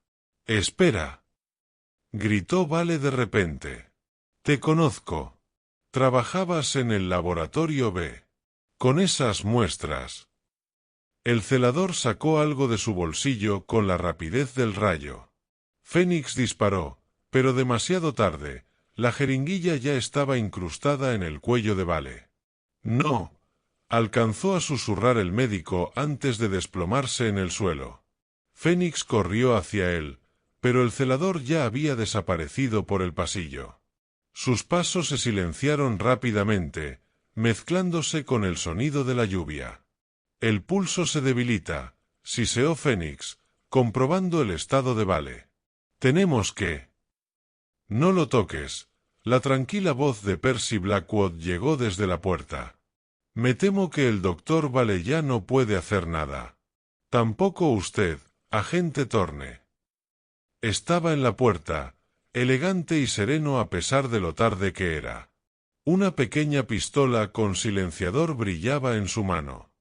Espera. Gritó Vale de repente. Te conozco. Trabajabas en el laboratorio B. Con esas muestras. El celador sacó algo de su bolsillo con la rapidez del rayo. Phoenix disparó, pero demasiado tarde. La jeringuilla ya estaba incrustada en el cuello de Vale. No. Alcanzó a susurrar el médico antes de desplomarse en el suelo. Phoenix corrió hacia él, pero el celador ya había desaparecido por el pasillo. Sus pasos se silenciaron rápidamente, mezclándose con el sonido de la lluvia. El pulso se debilita, siseó Phoenix, comprobando el estado de Vale. Tenemos que... No lo toques, La tranquila voz de Percy Blackwood llegó desde la puerta. Me temo que el doctor Vale ya no puede hacer nada. Tampoco usted, agente Thorne. Estaba en la puerta, elegante y sereno a pesar de lo tarde que era. Una pequeña pistola con silenciador brillaba en su mano.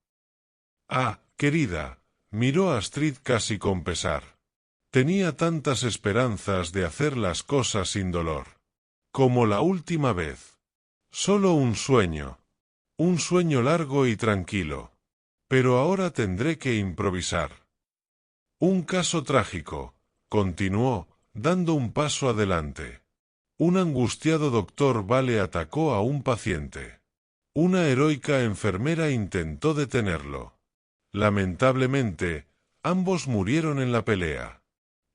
Ah, querida, miró a Astrid casi con pesar. Tenía tantas esperanzas de hacer las cosas sin dolor. Como la última vez. Solo un sueño largo y tranquilo. Pero ahora tendré que improvisar. Un caso trágico, continuó, dando un paso adelante. Un angustiado doctor Vale atacó a un paciente. Una heroica enfermera intentó detenerlo. Lamentablemente, ambos murieron en la pelea.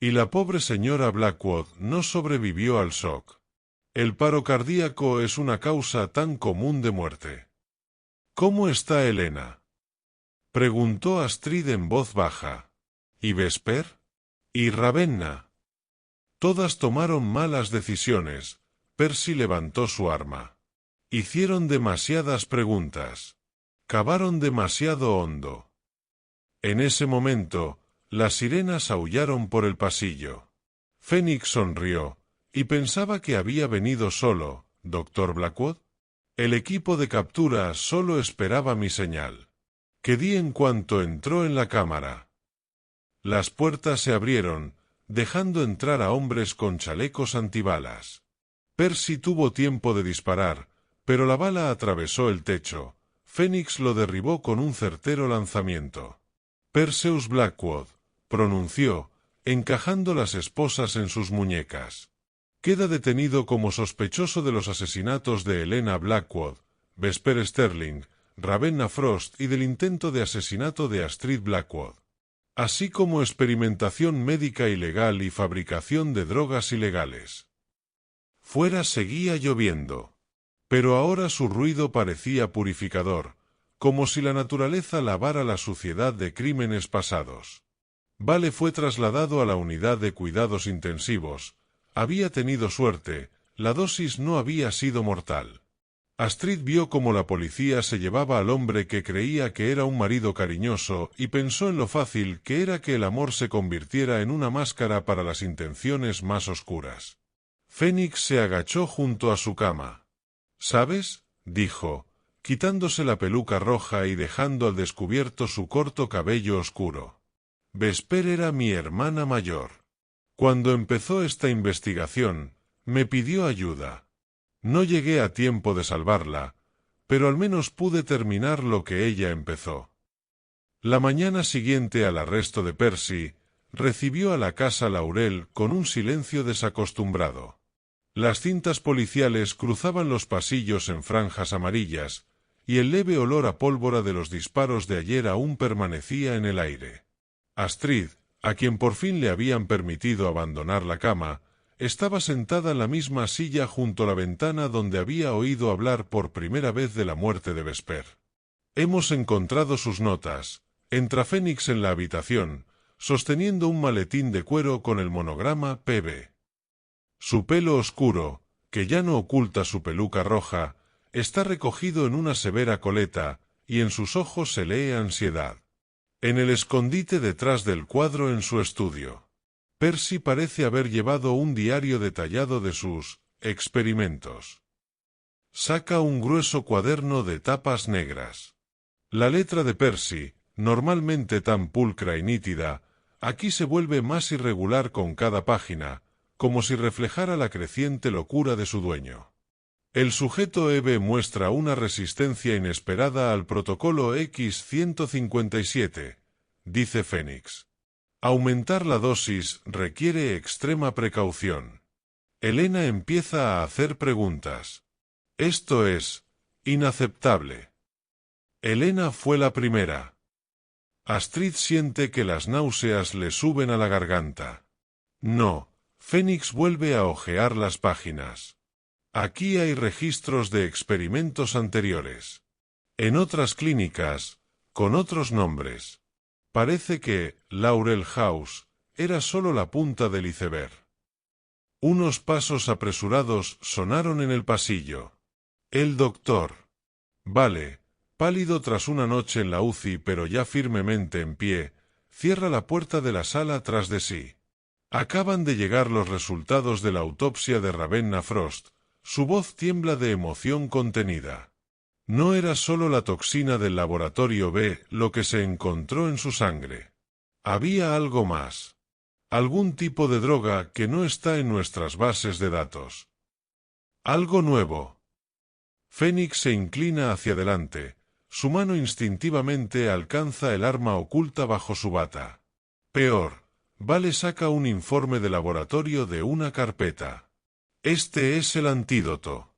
Y la pobre señora Blackwood no sobrevivió al shock. El paro cardíaco es una causa tan común de muerte. ¿Cómo está Elena?, preguntó Astrid en voz baja. ¿Y Vesper? ¿Y Ravenna? Todas tomaron malas decisiones. Percy levantó su arma. Hicieron demasiadas preguntas. Cavaron demasiado hondo. En ese momento, las sirenas aullaron por el pasillo. Fénix sonrió, y pensaba que había venido solo, ¿Dr. Blackwood? El equipo de captura solo esperaba mi señal, que di en cuanto entró en la cámara. Las puertas se abrieron, dejando entrar a hombres con chalecos antibalas. Percy tuvo tiempo de disparar, pero la bala atravesó el techo. Fénix lo derribó con un certero lanzamiento. Perseus Blackwood, pronunció, encajando las esposas en sus muñecas. Queda detenido como sospechoso de los asesinatos de Helena Blackwood, Vesper Sterling, Ravenna Frost y del intento de asesinato de Astrid Blackwood, así como experimentación médica ilegal y fabricación de drogas ilegales. Fuera seguía lloviendo, pero ahora su ruido parecía purificador, como si la naturaleza lavara la suciedad de crímenes pasados. Vale fue trasladado a la unidad de cuidados intensivos. Había tenido suerte, la dosis no había sido mortal. Astrid vio cómo la policía se llevaba al hombre que creía que era un marido cariñoso y pensó en lo fácil que era que el amor se convirtiera en una máscara para las intenciones más oscuras. Fénix se agachó junto a su cama. ¿Sabes?, dijo, quitándose la peluca roja y dejando al descubierto su corto cabello oscuro. Vesper era mi hermana mayor. Cuando empezó esta investigación, me pidió ayuda. No llegué a tiempo de salvarla, pero al menos pude terminar lo que ella empezó. La mañana siguiente al arresto de Percy, recibió a la casa Laurel con un silencio desacostumbrado. Las cintas policiales cruzaban los pasillos en franjas amarillas, y el leve olor a pólvora de los disparos de ayer aún permanecía en el aire. Astrid, a quien por fin le habían permitido abandonar la cama, estaba sentada en la misma silla junto a la ventana donde había oído hablar por primera vez de la muerte de Vesper. Hemos encontrado sus notas. Entra Fénix en la habitación, sosteniendo un maletín de cuero con el monograma PB. Su pelo oscuro, que ya no oculta su peluca roja, está recogido en una severa coleta, y en sus ojos se lee ansiedad. En el escondite detrás del cuadro en su estudio, Percy parece haber llevado un diario detallado de sus experimentos. Saca un grueso cuaderno de tapas negras. La letra de Percy, normalmente tan pulcra y nítida, aquí se vuelve más irregular con cada página, como si reflejara la creciente locura de su dueño. El sujeto EB muestra una resistencia inesperada al protocolo X-157, dice Fénix. Aumentar la dosis requiere extrema precaución. Helena empieza a hacer preguntas. Esto es inaceptable. Helena fue la primera. Astrid siente que las náuseas le suben a la garganta. No, Fénix vuelve a hojear las páginas. Aquí hay registros de experimentos anteriores. En otras clínicas, con otros nombres. Parece que Laurel House era solo la punta del iceberg. Unos pasos apresurados sonaron en el pasillo. El doctor. Vale, pálido tras una noche en la UCI pero ya firmemente en pie, cierra la puerta de la sala tras de sí. Acaban de llegar los resultados de la autopsia de Ravenna Frost. Su voz tiembla de emoción contenida. No era solo la toxina del laboratorio B lo que se encontró en su sangre. Había algo más. Algún tipo de droga que no está en nuestras bases de datos. Algo nuevo. Fénix se inclina hacia adelante. Su mano instintivamente alcanza el arma oculta bajo su bata. Peor. Vale saca un informe de laboratorio de una carpeta. Este es el antídoto.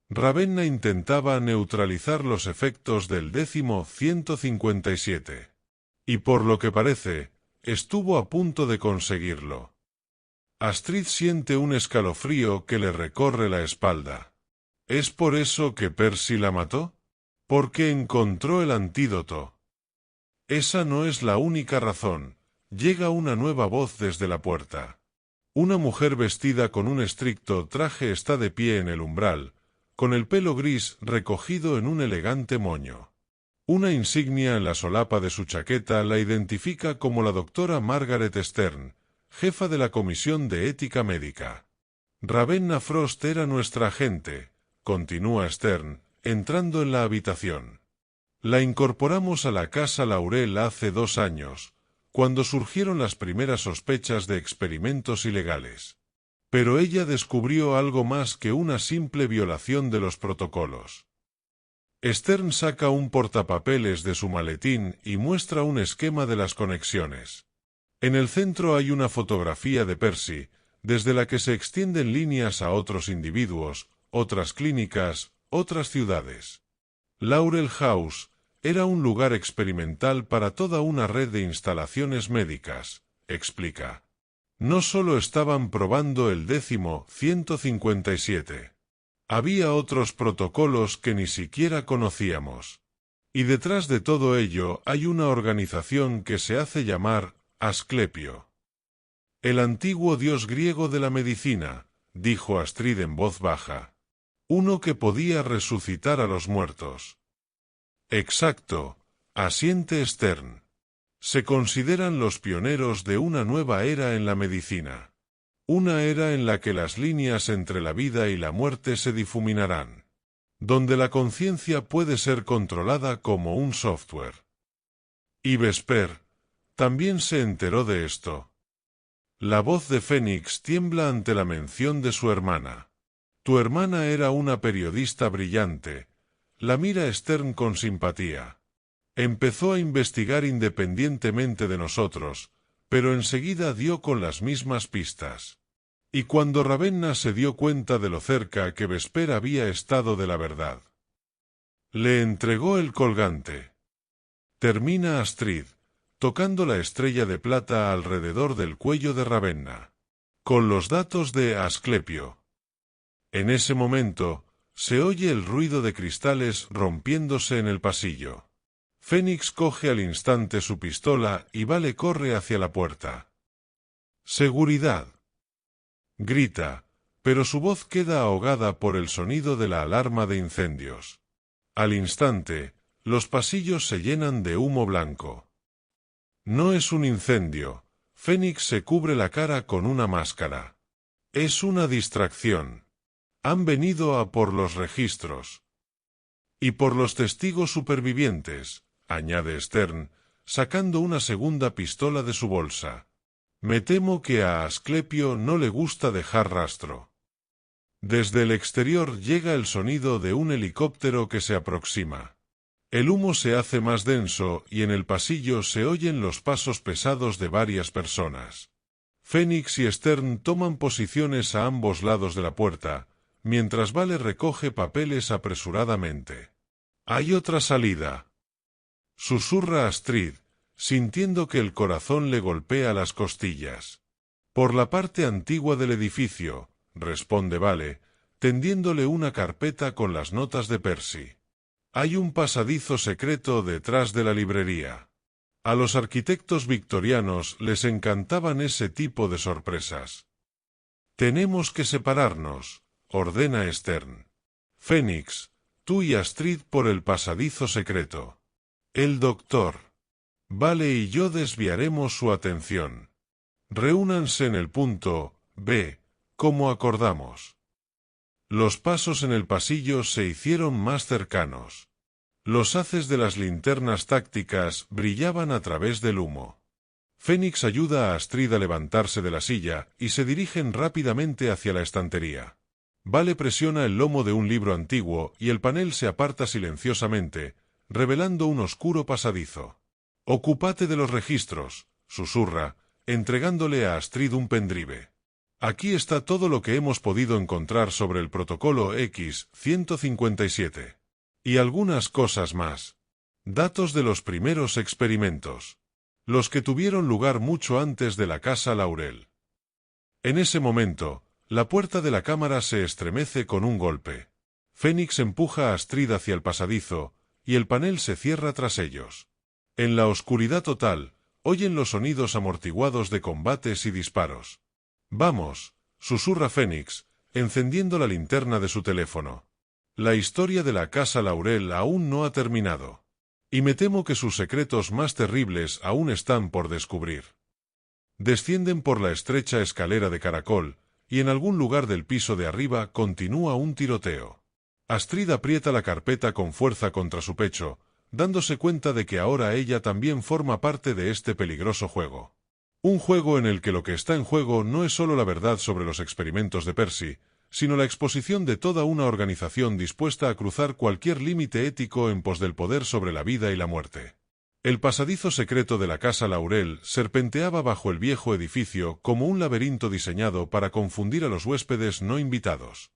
Ravenna intentaba neutralizar los efectos del 157. Y por lo que parece, estuvo a punto de conseguirlo. Astrid siente un escalofrío que le recorre la espalda. ¿Es por eso que Percy la mató? Porque encontró el antídoto. Esa no es la única razón. Llega una nueva voz desde la puerta. Una mujer vestida con un estricto traje está de pie en el umbral, con el pelo gris recogido en un elegante moño. Una insignia en la solapa de su chaqueta la identifica como la doctora Margaret Stern, jefa de la Comisión de Ética Médica. Ravenna Frost era nuestra agente, continúa Stern, entrando en la habitación. La incorporamos a la Casa Laurel hace 2 años, cuando surgieron las primeras sospechas de experimentos ilegales. Pero ella descubrió algo más que una simple violación de los protocolos. Stern saca un portapapeles de su maletín y muestra un esquema de las conexiones. En el centro hay una fotografía de Percy, desde la que se extienden líneas a otros individuos, otras clínicas, otras ciudades. Laurel House era un lugar experimental para toda una red de instalaciones médicas, explica. No solo estaban probando el 157. Había otros protocolos que ni siquiera conocíamos. Y detrás de todo ello hay una organización que se hace llamar Asclepio. El antiguo dios griego de la medicina, dijo Astrid en voz baja. Uno que podía resucitar a los muertos. Exacto, asiente Stern. Se consideran los pioneros de una nueva era en la medicina. Una era en la que las líneas entre la vida y la muerte se difuminarán. Donde la conciencia puede ser controlada como un software. Y Vesper también se enteró de esto. La voz de Fénix tiembla ante la mención de su hermana. Tu hermana era una periodista brillante. La mira Stern con simpatía. Empezó a investigar independientemente de nosotros, pero enseguida dio con las mismas pistas. Y cuando Ravenna se dio cuenta de lo cerca que Vesper había estado de la verdad, le entregó el colgante. Termina Astrid, tocando la estrella de plata alrededor del cuello de Ravenna, con los datos de Asclepio. En ese momento, se oye el ruido de cristales rompiéndose en el pasillo. Fénix coge al instante su pistola y Vale corre hacia la puerta. ¡Seguridad!, grita, pero su voz queda ahogada por el sonido de la alarma de incendios. Al instante, los pasillos se llenan de humo blanco. No es un incendio. Fénix se cubre la cara con una máscara. Es una distracción. Han venido a por los registros. Y por los testigos supervivientes, añade Stern, sacando una segunda pistola de su bolsa. Me temo que a Asclepio no le gusta dejar rastro. Desde el exterior llega el sonido de un helicóptero que se aproxima. El humo se hace más denso y en el pasillo se oyen los pasos pesados de varias personas. Fénix y Stern toman posiciones a ambos lados de la puerta, mientras Vale recoge papeles apresuradamente. «Hay otra salida», susurra Astrid, sintiendo que el corazón le golpea las costillas. «Por la parte antigua del edificio», responde Vale, tendiéndole una carpeta con las notas de Percy. «Hay un pasadizo secreto detrás de la librería». A los arquitectos victorianos les encantaban ese tipo de sorpresas. Tenemos que separarnos, ordena Stern. Fénix, tú y Astrid por el pasadizo secreto. El doctor. Vale y yo desviaremos su atención. Reúnanse en el punto B, como acordamos. Los pasos en el pasillo se hicieron más cercanos. Los haces de las linternas tácticas brillaban a través del humo. Fénix ayuda a Astrid a levantarse de la silla y se dirigen rápidamente hacia la estantería. Vale presiona el lomo de un libro antiguo y el panel se aparta silenciosamente, revelando un oscuro pasadizo. «Ocúpate de los registros», susurra, entregándole a Astrid un pendrive. «Aquí está todo lo que hemos podido encontrar sobre el protocolo X-157. Y algunas cosas más. Datos de los primeros experimentos. Los que tuvieron lugar mucho antes de la Casa Laurel». En ese momento, la puerta de la cámara se estremece con un golpe. Fénix empuja a Astrid hacia el pasadizo, y el panel se cierra tras ellos. En la oscuridad total, oyen los sonidos amortiguados de combates y disparos. «Vamos», susurra Fénix, encendiendo la linterna de su teléfono. La historia de la Casa Laurel aún no ha terminado. Y me temo que sus secretos más terribles aún están por descubrir. Descienden por la estrecha escalera de caracol, y en algún lugar del piso de arriba continúa un tiroteo. Astrid aprieta la carpeta con fuerza contra su pecho, dándose cuenta de que ahora ella también forma parte de este peligroso juego. Un juego en el que lo que está en juego no es solo la verdad sobre los experimentos de Percy, sino la exposición de toda una organización dispuesta a cruzar cualquier límite ético en pos del poder sobre la vida y la muerte. El pasadizo secreto de la Casa Laurel serpenteaba bajo el viejo edificio como un laberinto diseñado para confundir a los huéspedes no invitados.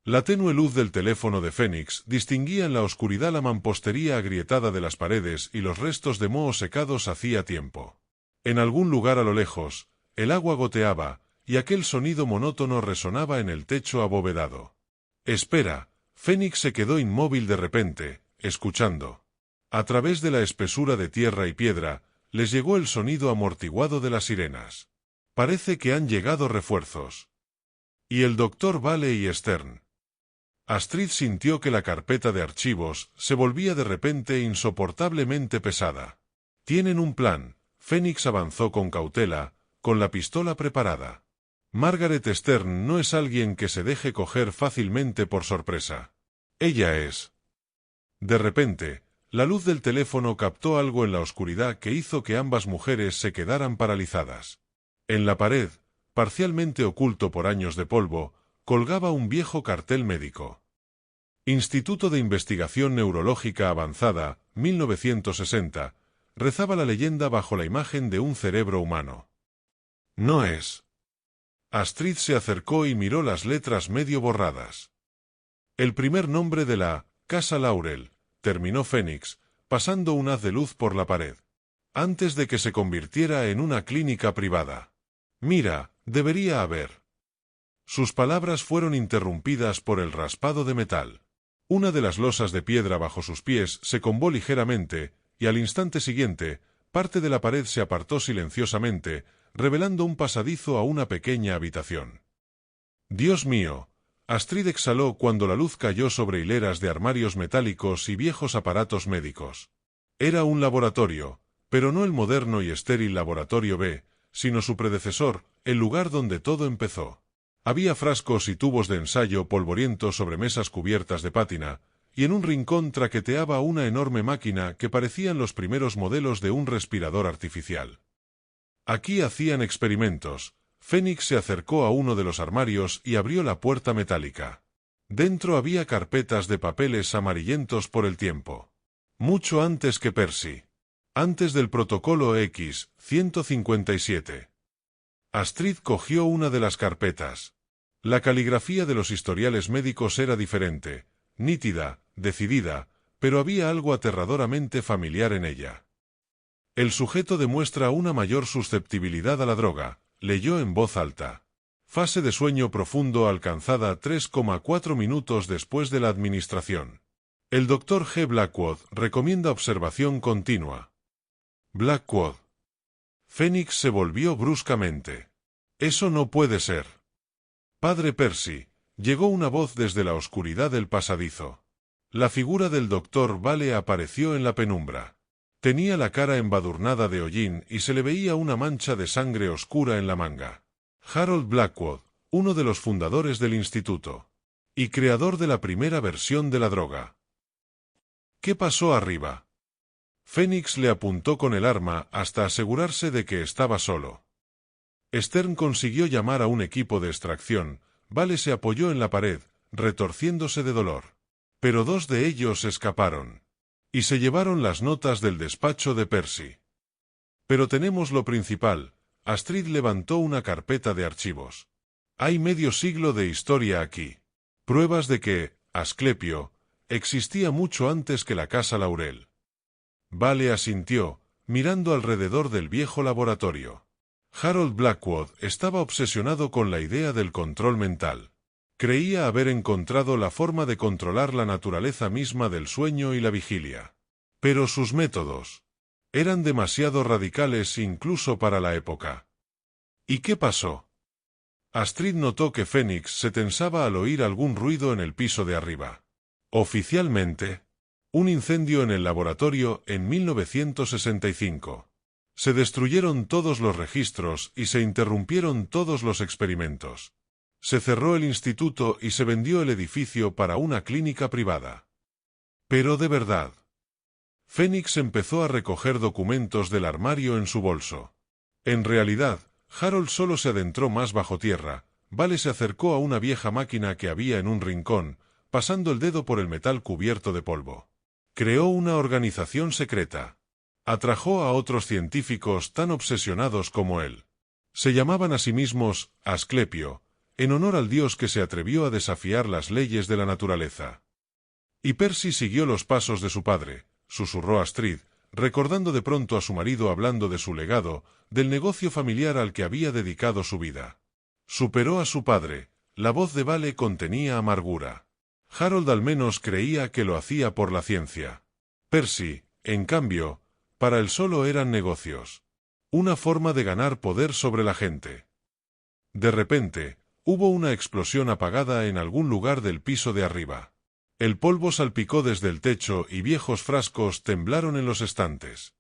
La tenue luz del teléfono de Fénix distinguía en la oscuridad la mampostería agrietada de las paredes y los restos de moho secados hacía tiempo. En algún lugar a lo lejos, el agua goteaba, y aquel sonido monótono resonaba en el techo abovedado. «Espera», Fénix se quedó inmóvil de repente, escuchando. A través de la espesura de tierra y piedra, les llegó el sonido amortiguado de las sirenas. «Parece que han llegado refuerzos». «Y el doctor Vale y Stern». Astrid sintió que la carpeta de archivos se volvía de repente insoportablemente pesada. «Tienen un plan», Fénix avanzó con cautela, con la pistola preparada. Margaret Stern no es alguien que se deje coger fácilmente por sorpresa. Ella es. De repente, la luz del teléfono captó algo en la oscuridad que hizo que ambas mujeres se quedaran paralizadas. En la pared, parcialmente oculto por años de polvo, colgaba un viejo cartel médico. Instituto de Investigación Neurológica Avanzada, 1960, rezaba la leyenda bajo la imagen de un cerebro humano. «No es». Astrid se acercó y miró las letras medio borradas. «El primer nombre de la Casa Laurel», terminó Fénix, pasando un haz de luz por la pared. «Antes de que se convirtiera en una clínica privada. Mira, debería haber». Sus palabras fueron interrumpidas por el raspado de metal. Una de las losas de piedra bajo sus pies se combó ligeramente, y al instante siguiente, parte de la pared se apartó silenciosamente, revelando un pasadizo a una pequeña habitación. «Dios mío», Astrid exhaló cuando la luz cayó sobre hileras de armarios metálicos y viejos aparatos médicos. Era un laboratorio, pero no el moderno y estéril Laboratorio B, sino su predecesor, el lugar donde todo empezó. Había frascos y tubos de ensayo polvorientos sobre mesas cubiertas de pátina, y en un rincón traqueteaba una enorme máquina que parecían los primeros modelos de un respirador artificial. Aquí hacían experimentos. Fénix se acercó a uno de los armarios y abrió la puerta metálica. Dentro había carpetas de papeles amarillentos por el tiempo. Mucho antes que Percy. Antes del protocolo X-157. Astrid cogió una de las carpetas. La caligrafía de los historiales médicos era diferente, nítida, decidida, pero había algo aterradoramente familiar en ella. «El sujeto demuestra una mayor susceptibilidad a la droga», leyó en voz alta. «Fase de sueño profundo alcanzada 3,4 minutos después de la administración. El Dr. G. Blackwood recomienda observación continua». «Blackwood». Fénix se volvió bruscamente. «Eso no puede ser». Padre Percy, llegó una voz desde la oscuridad del pasadizo. La figura del doctor Vale apareció en la penumbra. Tenía la cara embadurnada de hollín y se le veía una mancha de sangre oscura en la manga. Harold Blackwood, uno de los fundadores del instituto. Y creador de la primera versión de la droga. ¿Qué pasó arriba? Phoenix le apuntó con el arma hasta asegurarse de que estaba solo. Stern consiguió llamar a un equipo de extracción. Vale se apoyó en la pared, retorciéndose de dolor. Pero 2 de ellos escaparon. Y se llevaron las notas del despacho de Percy. Pero tenemos lo principal. Astrid levantó una carpeta de archivos. Hay medio siglo de historia aquí. Pruebas de que, Asclepio, existía mucho antes que la Casa Laurel. Vale asintió, mirando alrededor del viejo laboratorio. Harold Blackwood estaba obsesionado con la idea del control mental. Creía haber encontrado la forma de controlar la naturaleza misma del sueño y la vigilia. Pero sus métodos eran demasiado radicales incluso para la época. ¿Y qué pasó? Astrid notó que Phoenix se tensaba al oír algún ruido en el piso de arriba. Oficialmente, un incendio en el laboratorio en 1965. Se destruyeron todos los registros y se interrumpieron todos los experimentos. Se cerró el instituto y se vendió el edificio para una clínica privada. Pero de verdad. Phoenix empezó a recoger documentos del armario en su bolso. En realidad, Harold solo se adentró más bajo tierra. Vale se acercó a una vieja máquina que había en un rincón, pasando el dedo por el metal cubierto de polvo. Creó una organización secreta. Atrajo a otros científicos tan obsesionados como él. Se llamaban a sí mismos Asclepio, en honor al dios que se atrevió a desafiar las leyes de la naturaleza. Y Percy siguió los pasos de su padre, susurró Astrid, recordando de pronto a su marido hablando de su legado, del negocio familiar al que había dedicado su vida. Superó a su padre, la voz de Vale contenía amargura. Harold al menos creía que lo hacía por la ciencia. Percy, en cambio, para él solo eran negocios. Una forma de ganar poder sobre la gente. De repente, hubo una explosión apagada en algún lugar del piso de arriba. El polvo salpicó desde el techo y viejos frascos temblaron en los estantes.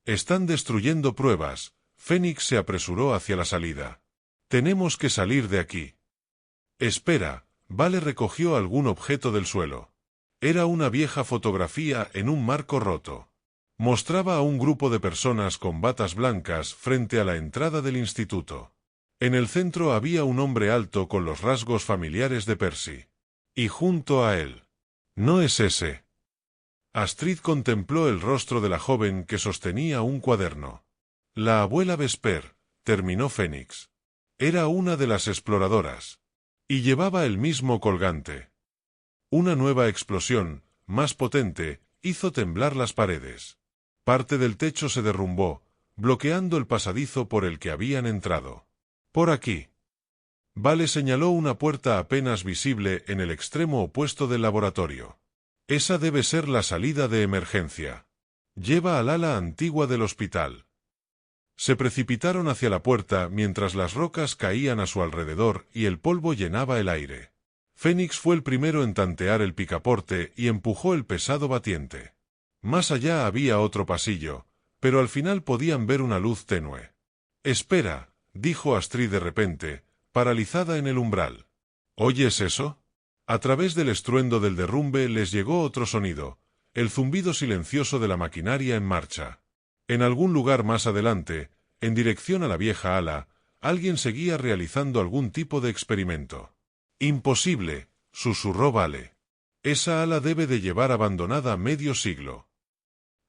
Están destruyendo pruebas. Phoenix se apresuró hacia la salida. Tenemos que salir de aquí. Espera, Vale recogió algún objeto del suelo. Era una vieja fotografía en un marco roto. Mostraba a un grupo de personas con batas blancas frente a la entrada del instituto. En el centro había un hombre alto con los rasgos familiares de Percy. Y junto a él. ¿No es ese? Astrid contempló el rostro de la joven que sostenía un cuaderno. La abuela Vesper, terminó Phoenix. Era una de las exploradoras. Y llevaba el mismo colgante. Una nueva explosión, más potente, hizo temblar las paredes. Parte del techo se derrumbó, bloqueando el pasadizo por el que habían entrado. Por aquí. Vale señaló una puerta apenas visible en el extremo opuesto del laboratorio. Esa debe ser la salida de emergencia. Lleva al ala antigua del hospital. Se precipitaron hacia la puerta mientras las rocas caían a su alrededor y el polvo llenaba el aire. Phoenix fue el primero en tantear el picaporte y empujó el pesado batiente. Más allá había otro pasillo, pero al final podían ver una luz tenue. «Espera», dijo Astrid de repente, paralizada en el umbral. «¿Oyes eso?» A través del estruendo del derrumbe les llegó otro sonido, el zumbido silencioso de la maquinaria en marcha. En algún lugar más adelante, en dirección a la vieja ala, alguien seguía realizando algún tipo de experimento. «Imposible», susurró Vale. «Esa ala debe de llevar abandonada medio siglo.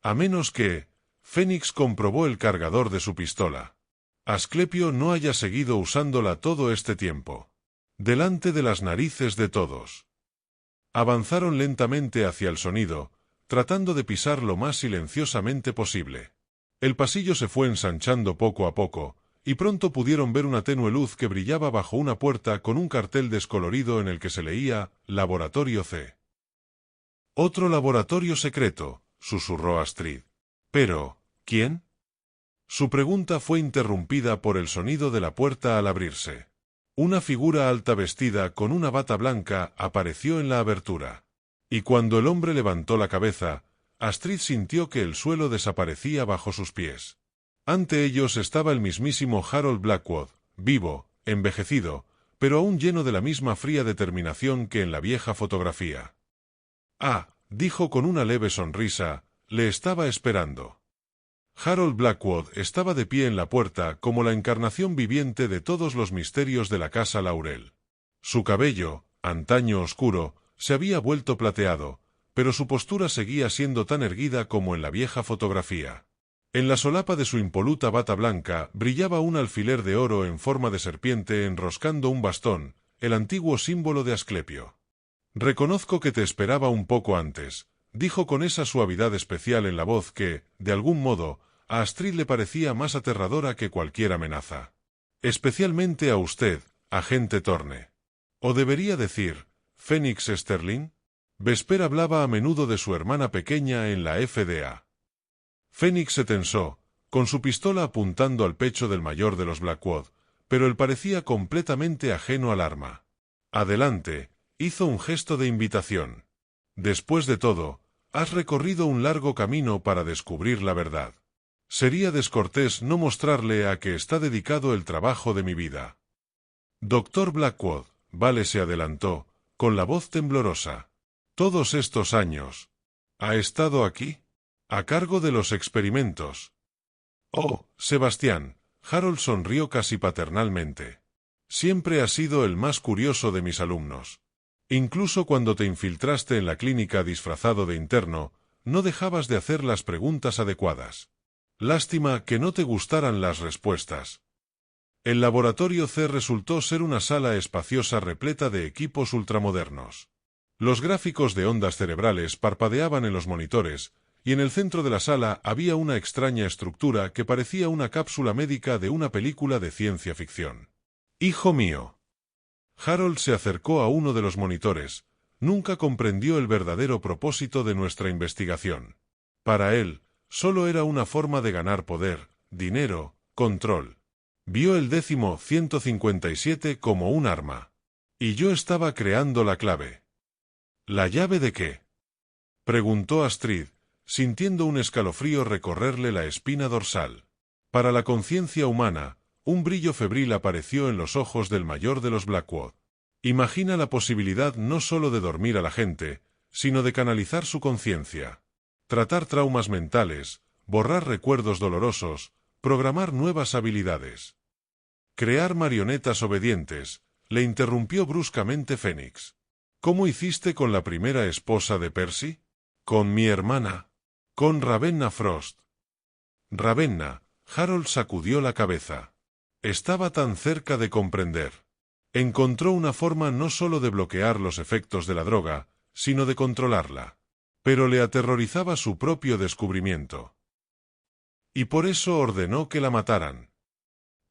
A menos que...» Phoenix comprobó el cargador de su pistola. «Asclepio no haya seguido usándola todo este tiempo. Delante de las narices de todos». Avanzaron lentamente hacia el sonido, tratando de pisar lo más silenciosamente posible. El pasillo se fue ensanchando poco a poco, y pronto pudieron ver una tenue luz que brillaba bajo una puerta con un cartel descolorido en el que se leía «Laboratorio C». «Otro laboratorio secreto», susurró Astrid. «Pero, ¿quién?» Su pregunta fue interrumpida por el sonido de la puerta al abrirse. Una figura alta vestida con una bata blanca apareció en la abertura. Y cuando el hombre levantó la cabeza, Astrid sintió que el suelo desaparecía bajo sus pies. Ante ellos estaba el mismísimo Harold Blackwood, vivo, envejecido, pero aún lleno de la misma fría determinación que en la vieja fotografía. «Ah», dijo con una leve sonrisa, «le estaba esperando». Harold Blackwood estaba de pie en la puerta como la encarnación viviente de todos los misterios de la casa Laurel. Su cabello, antaño oscuro, se había vuelto plateado, pero su postura seguía siendo tan erguida como en la vieja fotografía. En la solapa de su impoluta bata blanca brillaba un alfiler de oro en forma de serpiente enroscando un bastón, el antiguo símbolo de Asclepio. «Reconozco que te esperaba un poco antes», dijo con esa suavidad especial en la voz que, de algún modo, a Astrid le parecía más aterradora que cualquier amenaza. «Especialmente a usted, agente Thorne. ¿O debería decir, Phoenix Sterling?» Vesper hablaba a menudo de su hermana pequeña en la FDA. Phoenix se tensó, con su pistola apuntando al pecho del mayor de los Blackwood, pero él parecía completamente ajeno al arma. «Adelante», hizo un gesto de invitación. «Después de todo, has recorrido un largo camino para descubrir la verdad. Sería descortés no mostrarle a qué está dedicado el trabajo de mi vida». «Doctor Blackwood», Vale se adelantó, con la voz temblorosa. «Todos estos años. ¿Ha estado aquí? A cargo de los experimentos». «Oh, Sebastián», Harold sonrió casi paternalmente. «Siempre has sido el más curioso de mis alumnos. Incluso cuando te infiltraste en la clínica disfrazado de interno, no dejabas de hacer las preguntas adecuadas. Lástima que no te gustaran las respuestas». El laboratorio C resultó ser una sala espaciosa repleta de equipos ultramodernos. Los gráficos de ondas cerebrales parpadeaban en los monitores, y en el centro de la sala había una extraña estructura que parecía una cápsula médica de una película de ciencia ficción. «Hijo mío». Harold se acercó a uno de los monitores. Nunca comprendió el verdadero propósito de nuestra investigación. Para él, solo era una forma de ganar poder, dinero, control. Vio el décimo 157 como un arma. Y yo estaba creando la clave. ¿La llave de qué?, preguntó Astrid, sintiendo un escalofrío recorrerle la espina dorsal. Para la conciencia humana, un brillo febril apareció en los ojos del mayor de los Blackwood. Imagina la posibilidad no solo de dormir a la gente, sino de canalizar su conciencia. Tratar traumas mentales, borrar recuerdos dolorosos, programar nuevas habilidades. Crear marionetas obedientes, le interrumpió bruscamente Phoenix. ¿Cómo hiciste con la primera esposa de Percy? Con mi hermana. Con Ravenna Frost. Ravenna, Harold sacudió la cabeza. Estaba tan cerca de comprender. Encontró una forma no solo de bloquear los efectos de la droga, sino de controlarla. Pero le aterrorizaba su propio descubrimiento. Y por eso ordenó que la mataran.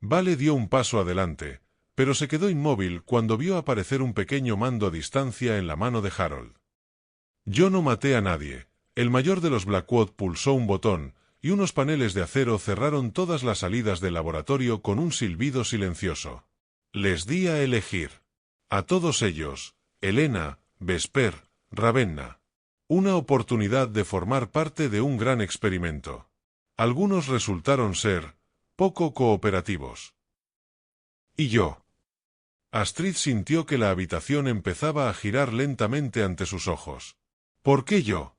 Vale dio un paso adelante, pero se quedó inmóvil cuando vio aparecer un pequeño mando a distancia en la mano de Harold. Yo no maté a nadie. El mayor de los Blackwood pulsó un botón, y unos paneles de acero cerraron todas las salidas del laboratorio con un silbido silencioso. Les di a elegir. A todos ellos, Helena, Vesper, Ravenna. Una oportunidad de formar parte de un gran experimento. Algunos resultaron ser poco cooperativos. ¿Y yo? Astrid sintió que la habitación empezaba a girar lentamente ante sus ojos. ¿Por qué yo?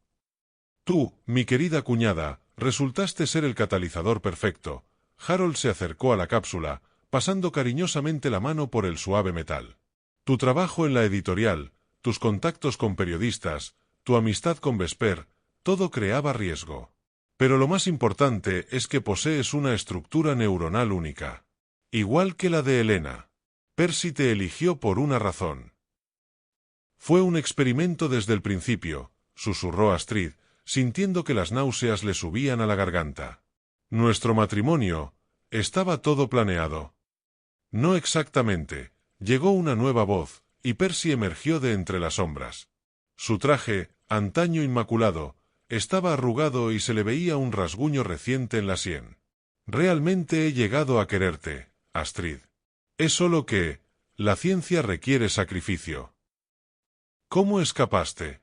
Tú, mi querida cuñada, resultaste ser el catalizador perfecto. Harold se acercó a la cápsula, pasando cariñosamente la mano por el suave metal. Tu trabajo en la editorial, tus contactos con periodistas, tu amistad con Vesper, todo creaba riesgo. Pero lo más importante es que posees una estructura neuronal única. Igual que la de Helena. Percy te eligió por una razón. Fue un experimento desde el principio, susurró Astrid, sintiendo que las náuseas le subían a la garganta. Nuestro matrimonio, estaba todo planeado. No exactamente, llegó una nueva voz, y Percy emergió de entre las sombras. Su traje, antaño inmaculado, estaba arrugado y se le veía un rasguño reciente en la sien. Realmente he llegado a quererte, Astrid. Es solo que, La ciencia requiere sacrificio. ¿Cómo escapaste?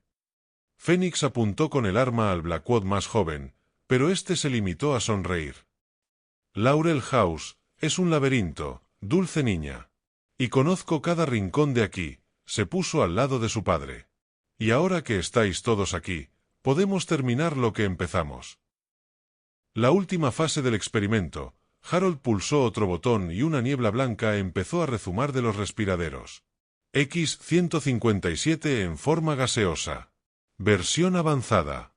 Phoenix apuntó con el arma al Blackwod más joven, pero este se limitó a sonreír. Laurel House es un laberinto, dulce niña. Y conozco cada rincón de aquí. Se puso al lado de su padre. Y ahora que estáis todos aquí, podemos terminar lo que empezamos. La última fase del experimento. Harold pulsó otro botón y una niebla blanca empezó a rezumar de los respiraderos. X-157 en forma gaseosa. Versión avanzada.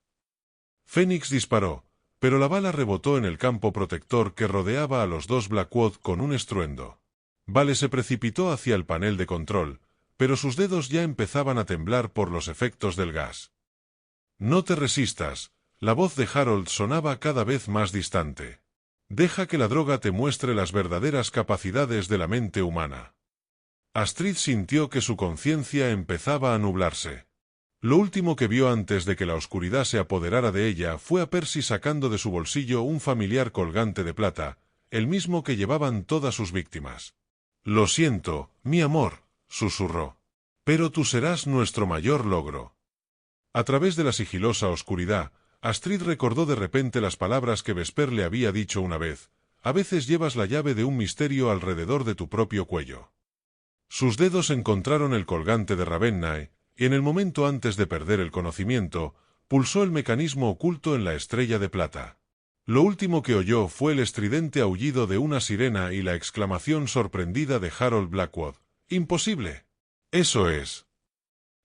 Phoenix disparó, pero la bala rebotó en el campo protector que rodeaba a los dos Blackwod con un estruendo. Vale se precipitó hacia el panel de control, pero sus dedos ya empezaban a temblar por los efectos del gas. No te resistas, la voz de Harold sonaba cada vez más distante. Deja que la droga te muestre las verdaderas capacidades de la mente humana. Astrid sintió que su conciencia empezaba a nublarse. Lo último que vio antes de que la oscuridad se apoderara de ella fue a Percy sacando de su bolsillo un familiar colgante de plata, el mismo que llevaban todas sus víctimas. Lo siento, mi amor, susurró. Pero tú serás nuestro mayor logro. A través de la sigilosa oscuridad, Astrid recordó de repente las palabras que Vesper le había dicho una vez: a veces llevas la llave de un misterio alrededor de tu propio cuello. Sus dedos encontraron el colgante de Ravenna y en el momento antes de perder el conocimiento, pulsó el mecanismo oculto en la estrella de plata. Lo último que oyó fue el estridente aullido de una sirena y la exclamación sorprendida de Harold Blackwod: ¡imposible! Eso es.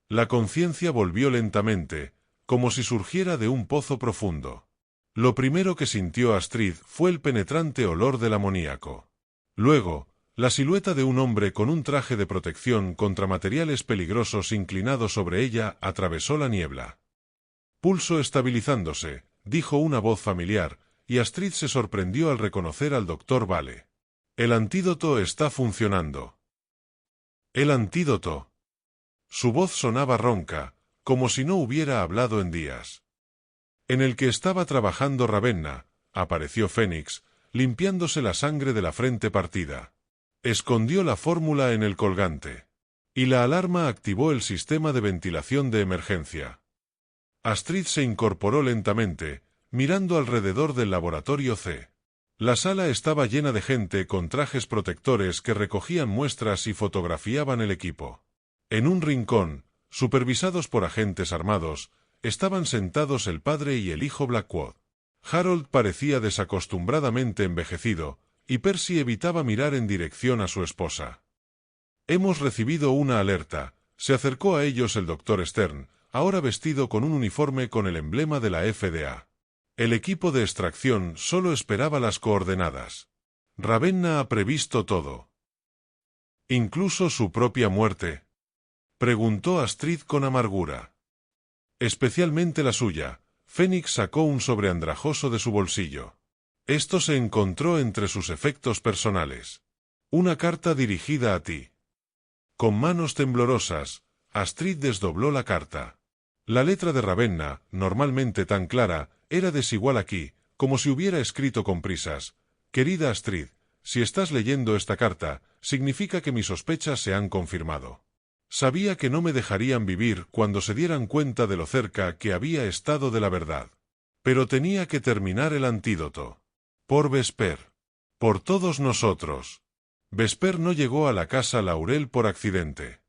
La conciencia volvió lentamente, como si surgiera de un pozo profundo. Lo primero que sintió Astrid fue el penetrante olor del amoníaco. Luego, la silueta de un hombre con un traje de protección contra materiales peligrosos inclinado sobre ella atravesó la niebla. Pulso estabilizándose, dijo una voz familiar, y Astrid se sorprendió al reconocer al Dr. Vale. El antídoto está funcionando. El antídoto. Su voz sonaba ronca, como si no hubiera hablado en días. En el que estaba trabajando Ravenna, apareció Phoenix, limpiándose la sangre de la frente partida. Escondió la fórmula en el colgante. Y la alarma activó el sistema de ventilación de emergencia. Astrid se incorporó lentamente, mirando alrededor del laboratorio C. La sala estaba llena de gente con trajes protectores que recogían muestras y fotografiaban el equipo. En un rincón, supervisados por agentes armados, estaban sentados el padre y el hijo Blackwod. Harold parecía desacostumbradamente envejecido, y Percy evitaba mirar en dirección a su esposa. Hemos recibido una alerta. Se acercó a ellos el Dr. Stern, ahora vestido con un uniforme con el emblema de la FDA. El equipo de extracción solo esperaba las coordenadas. Ravenna ha previsto todo. ¿Incluso su propia muerte?, preguntó Astrid con amargura. Especialmente la suya. Phoenix sacó un sobre andrajoso de su bolsillo. Esto se encontró entre sus efectos personales. Una carta dirigida a ti. Con manos temblorosas, Astrid desdobló la carta. La letra de Ravenna, normalmente tan clara, era desigual aquí, como si hubiera escrito con prisas. Querida Astrid, si estás leyendo esta carta, significa que mis sospechas se han confirmado. Sabía que no me dejarían vivir cuando se dieran cuenta de lo cerca que había estado de la verdad. Pero tenía que terminar el antídoto. Por Vesper. Por todos nosotros. Vesper no llegó a la casa Laurel por accidente.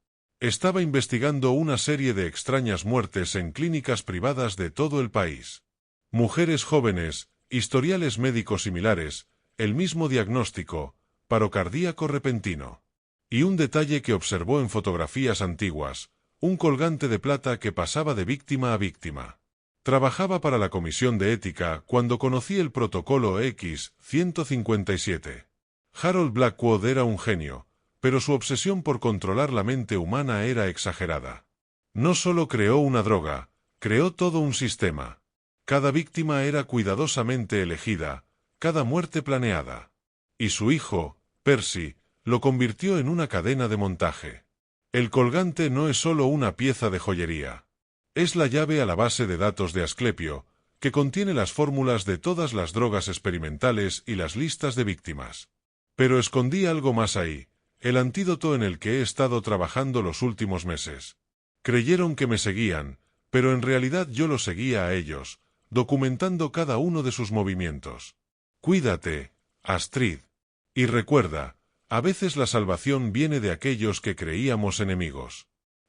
Estaba investigando una serie de extrañas muertes en clínicas privadas de todo el país. Mujeres jóvenes, historiales médicos similares, el mismo diagnóstico, paro cardíaco repentino. Y un detalle que observó en fotografías antiguas, un colgante de plata que pasaba de víctima a víctima. Trabajaba para la Comisión de Ética cuando conocí el protocolo X-157. Harold Blackwod era un genio, pero su obsesión por controlar la mente humana era exagerada. No solo creó una droga, creó todo un sistema. Cada víctima era cuidadosamente elegida, cada muerte planeada. Y su hijo, Percy, lo convirtió en una cadena de montaje. El colgante no es solo una pieza de joyería. Es la llave a la base de datos de Asclepio, que contiene las fórmulas de todas las drogas experimentales y las listas de víctimas. Pero escondí algo más ahí. el antídoto en el que he estado trabajando los últimos meses. Creyeron que me seguían, pero en realidad yo los seguía a ellos, documentando cada uno de sus movimientos. Cuídate, Astrid. Y recuerda, a veces la salvación viene de aquellos que creíamos enemigos.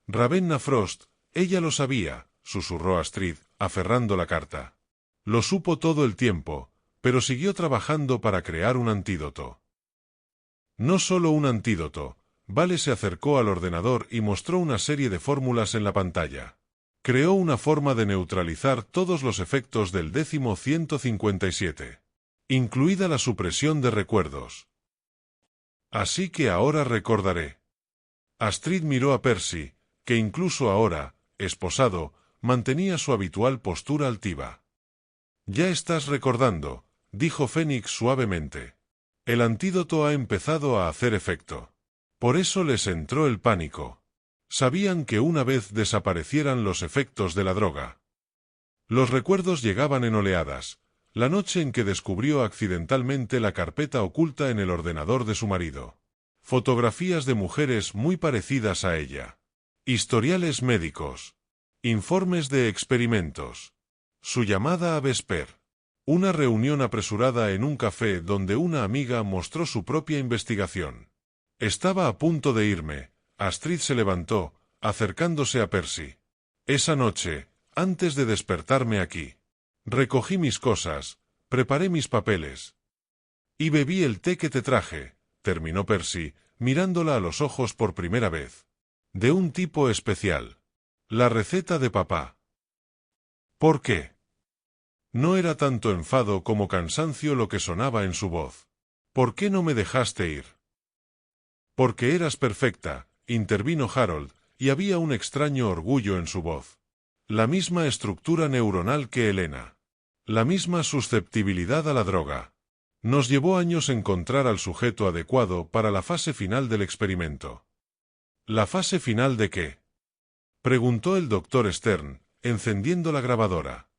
Ravenna Frost, ella lo sabía, susurró Astrid, aferrando la carta. Lo supo todo el tiempo, pero siguió trabajando para crear un antídoto. No solo un antídoto, Vale se acercó al ordenador y mostró una serie de fórmulas en la pantalla. Creó una forma de neutralizar todos los efectos del 157, incluida la supresión de recuerdos. Así que ahora recordaré. Astrid miró a Percy, que incluso ahora, esposado, mantenía su habitual postura altiva. Ya estás recordando, dijo Fénix suavemente. El antídoto ha empezado a hacer efecto. Por eso les entró el pánico. Sabían que una vez desaparecieran los efectos de la droga. Los recuerdos llegaban en oleadas. La noche en que descubrió accidentalmente la carpeta oculta en el ordenador de su marido. Fotografías de mujeres muy parecidas a ella. Historiales médicos. Informes de experimentos. Su llamada a Vesper. Una reunión apresurada en un café donde una amiga mostró su propia investigación. Estaba a punto de irme. Astrid se levantó, acercándose a Percy. Esa noche, antes de despertarme aquí, recogí mis cosas, preparé mis papeles. Y bebí el té que te traje, terminó Percy, mirándola a los ojos por primera vez. De un tipo especial. La receta de papá. ¿Por qué? No era tanto enfado como cansancio lo que sonaba en su voz. ¿Por qué no me dejaste ir? Porque eras perfecta, intervino Harold, y había un extraño orgullo en su voz. La misma estructura neuronal que Elena. La misma susceptibilidad a la droga. Nos llevó años encontrar al sujeto adecuado para la fase final del experimento. ¿La fase final de qué? Preguntó el doctor Stern, encendiendo la grabadora.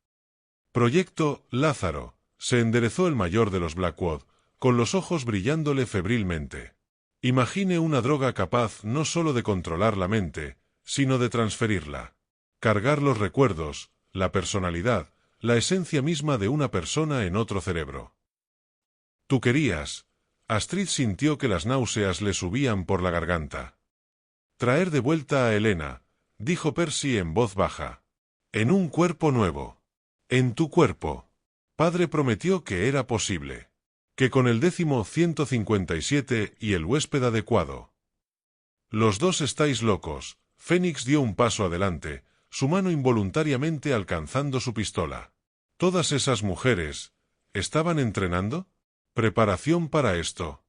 Proyecto Lázaro, se enderezó el mayor de los Blackwood, con los ojos brillándole febrilmente. Imagine una droga capaz no solo de controlar la mente, sino de transferirla. Cargar los recuerdos, la personalidad, la esencia misma de una persona en otro cerebro. Tú querías. Astrid sintió que las náuseas le subían por la garganta. Traer de vuelta a Elena, dijo Percy en voz baja. En un cuerpo nuevo. En tu cuerpo. Padre prometió que era posible. Que con el 157 y el huésped adecuado. Los dos estáis locos. Fénix dio un paso adelante, su mano involuntariamente alcanzando su pistola. ¿Todas esas mujeres estaban entrenando? Preparación para esto.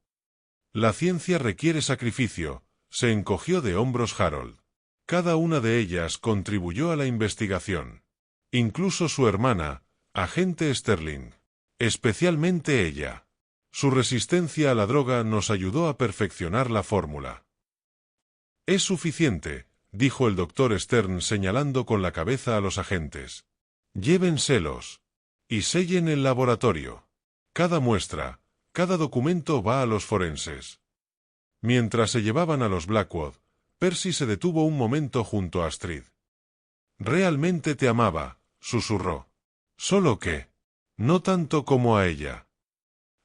La ciencia requiere sacrificio, se encogió de hombros Harold. Cada una de ellas contribuyó a la investigación. Incluso su hermana, agente Sterling. Especialmente ella. Su resistencia a la droga nos ayudó a perfeccionar la fórmula. Es suficiente, dijo el doctor Stern señalando con la cabeza a los agentes. Llévenselos. Y sellen el laboratorio. Cada muestra, cada documento va a los forenses. Mientras se llevaban a los Blackwood, Percy se detuvo un momento junto a Astrid. Realmente te amaba, susurró. Solo que, no tanto como a ella.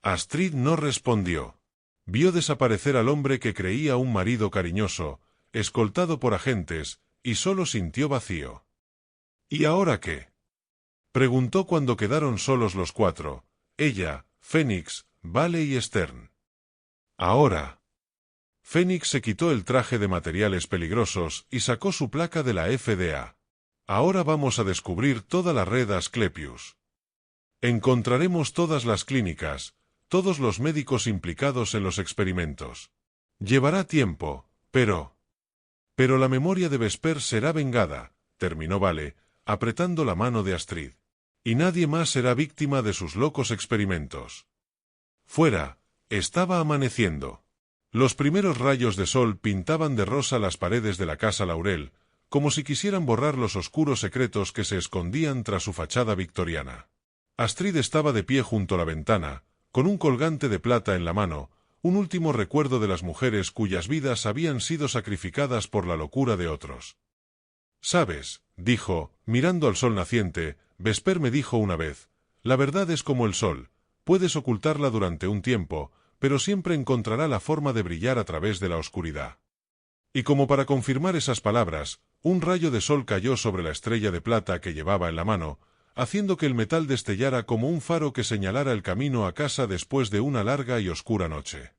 Astrid no respondió. Vio desaparecer al hombre que creía un marido cariñoso, escoltado por agentes, y solo sintió vacío. ¿Y ahora qué? Preguntó cuando quedaron solos los cuatro, ella, Fénix, Vale y Stern. Ahora. Fénix se quitó el traje de materiales peligrosos y sacó su placa de la FDA. Ahora vamos a descubrir toda la red Asclepius. Encontraremos todas las clínicas, todos los médicos implicados en los experimentos. Llevará tiempo, pero la memoria de Vesper será vengada, terminó Vale, apretando la mano de Astrid. Y nadie más será víctima de sus locos experimentos. Fuera, estaba amaneciendo. Los primeros rayos de sol pintaban de rosa las paredes de la casa Laurel, como si quisieran borrar los oscuros secretos que se escondían tras su fachada victoriana. Astrid estaba de pie junto a la ventana, con un colgante de plata en la mano, un último recuerdo de las mujeres cuyas vidas habían sido sacrificadas por la locura de otros. «¿Sabes?», dijo, mirando al sol naciente, Vesper me dijo una vez, «la verdad es como el sol, puedes ocultarla durante un tiempo, pero siempre encontrará la forma de brillar a través de la oscuridad». Y como para confirmar esas palabras, un rayo de sol cayó sobre la estrella de plata que llevaba en la mano, haciendo que el metal destellara como un faro que señalara el camino a casa después de una larga y oscura noche.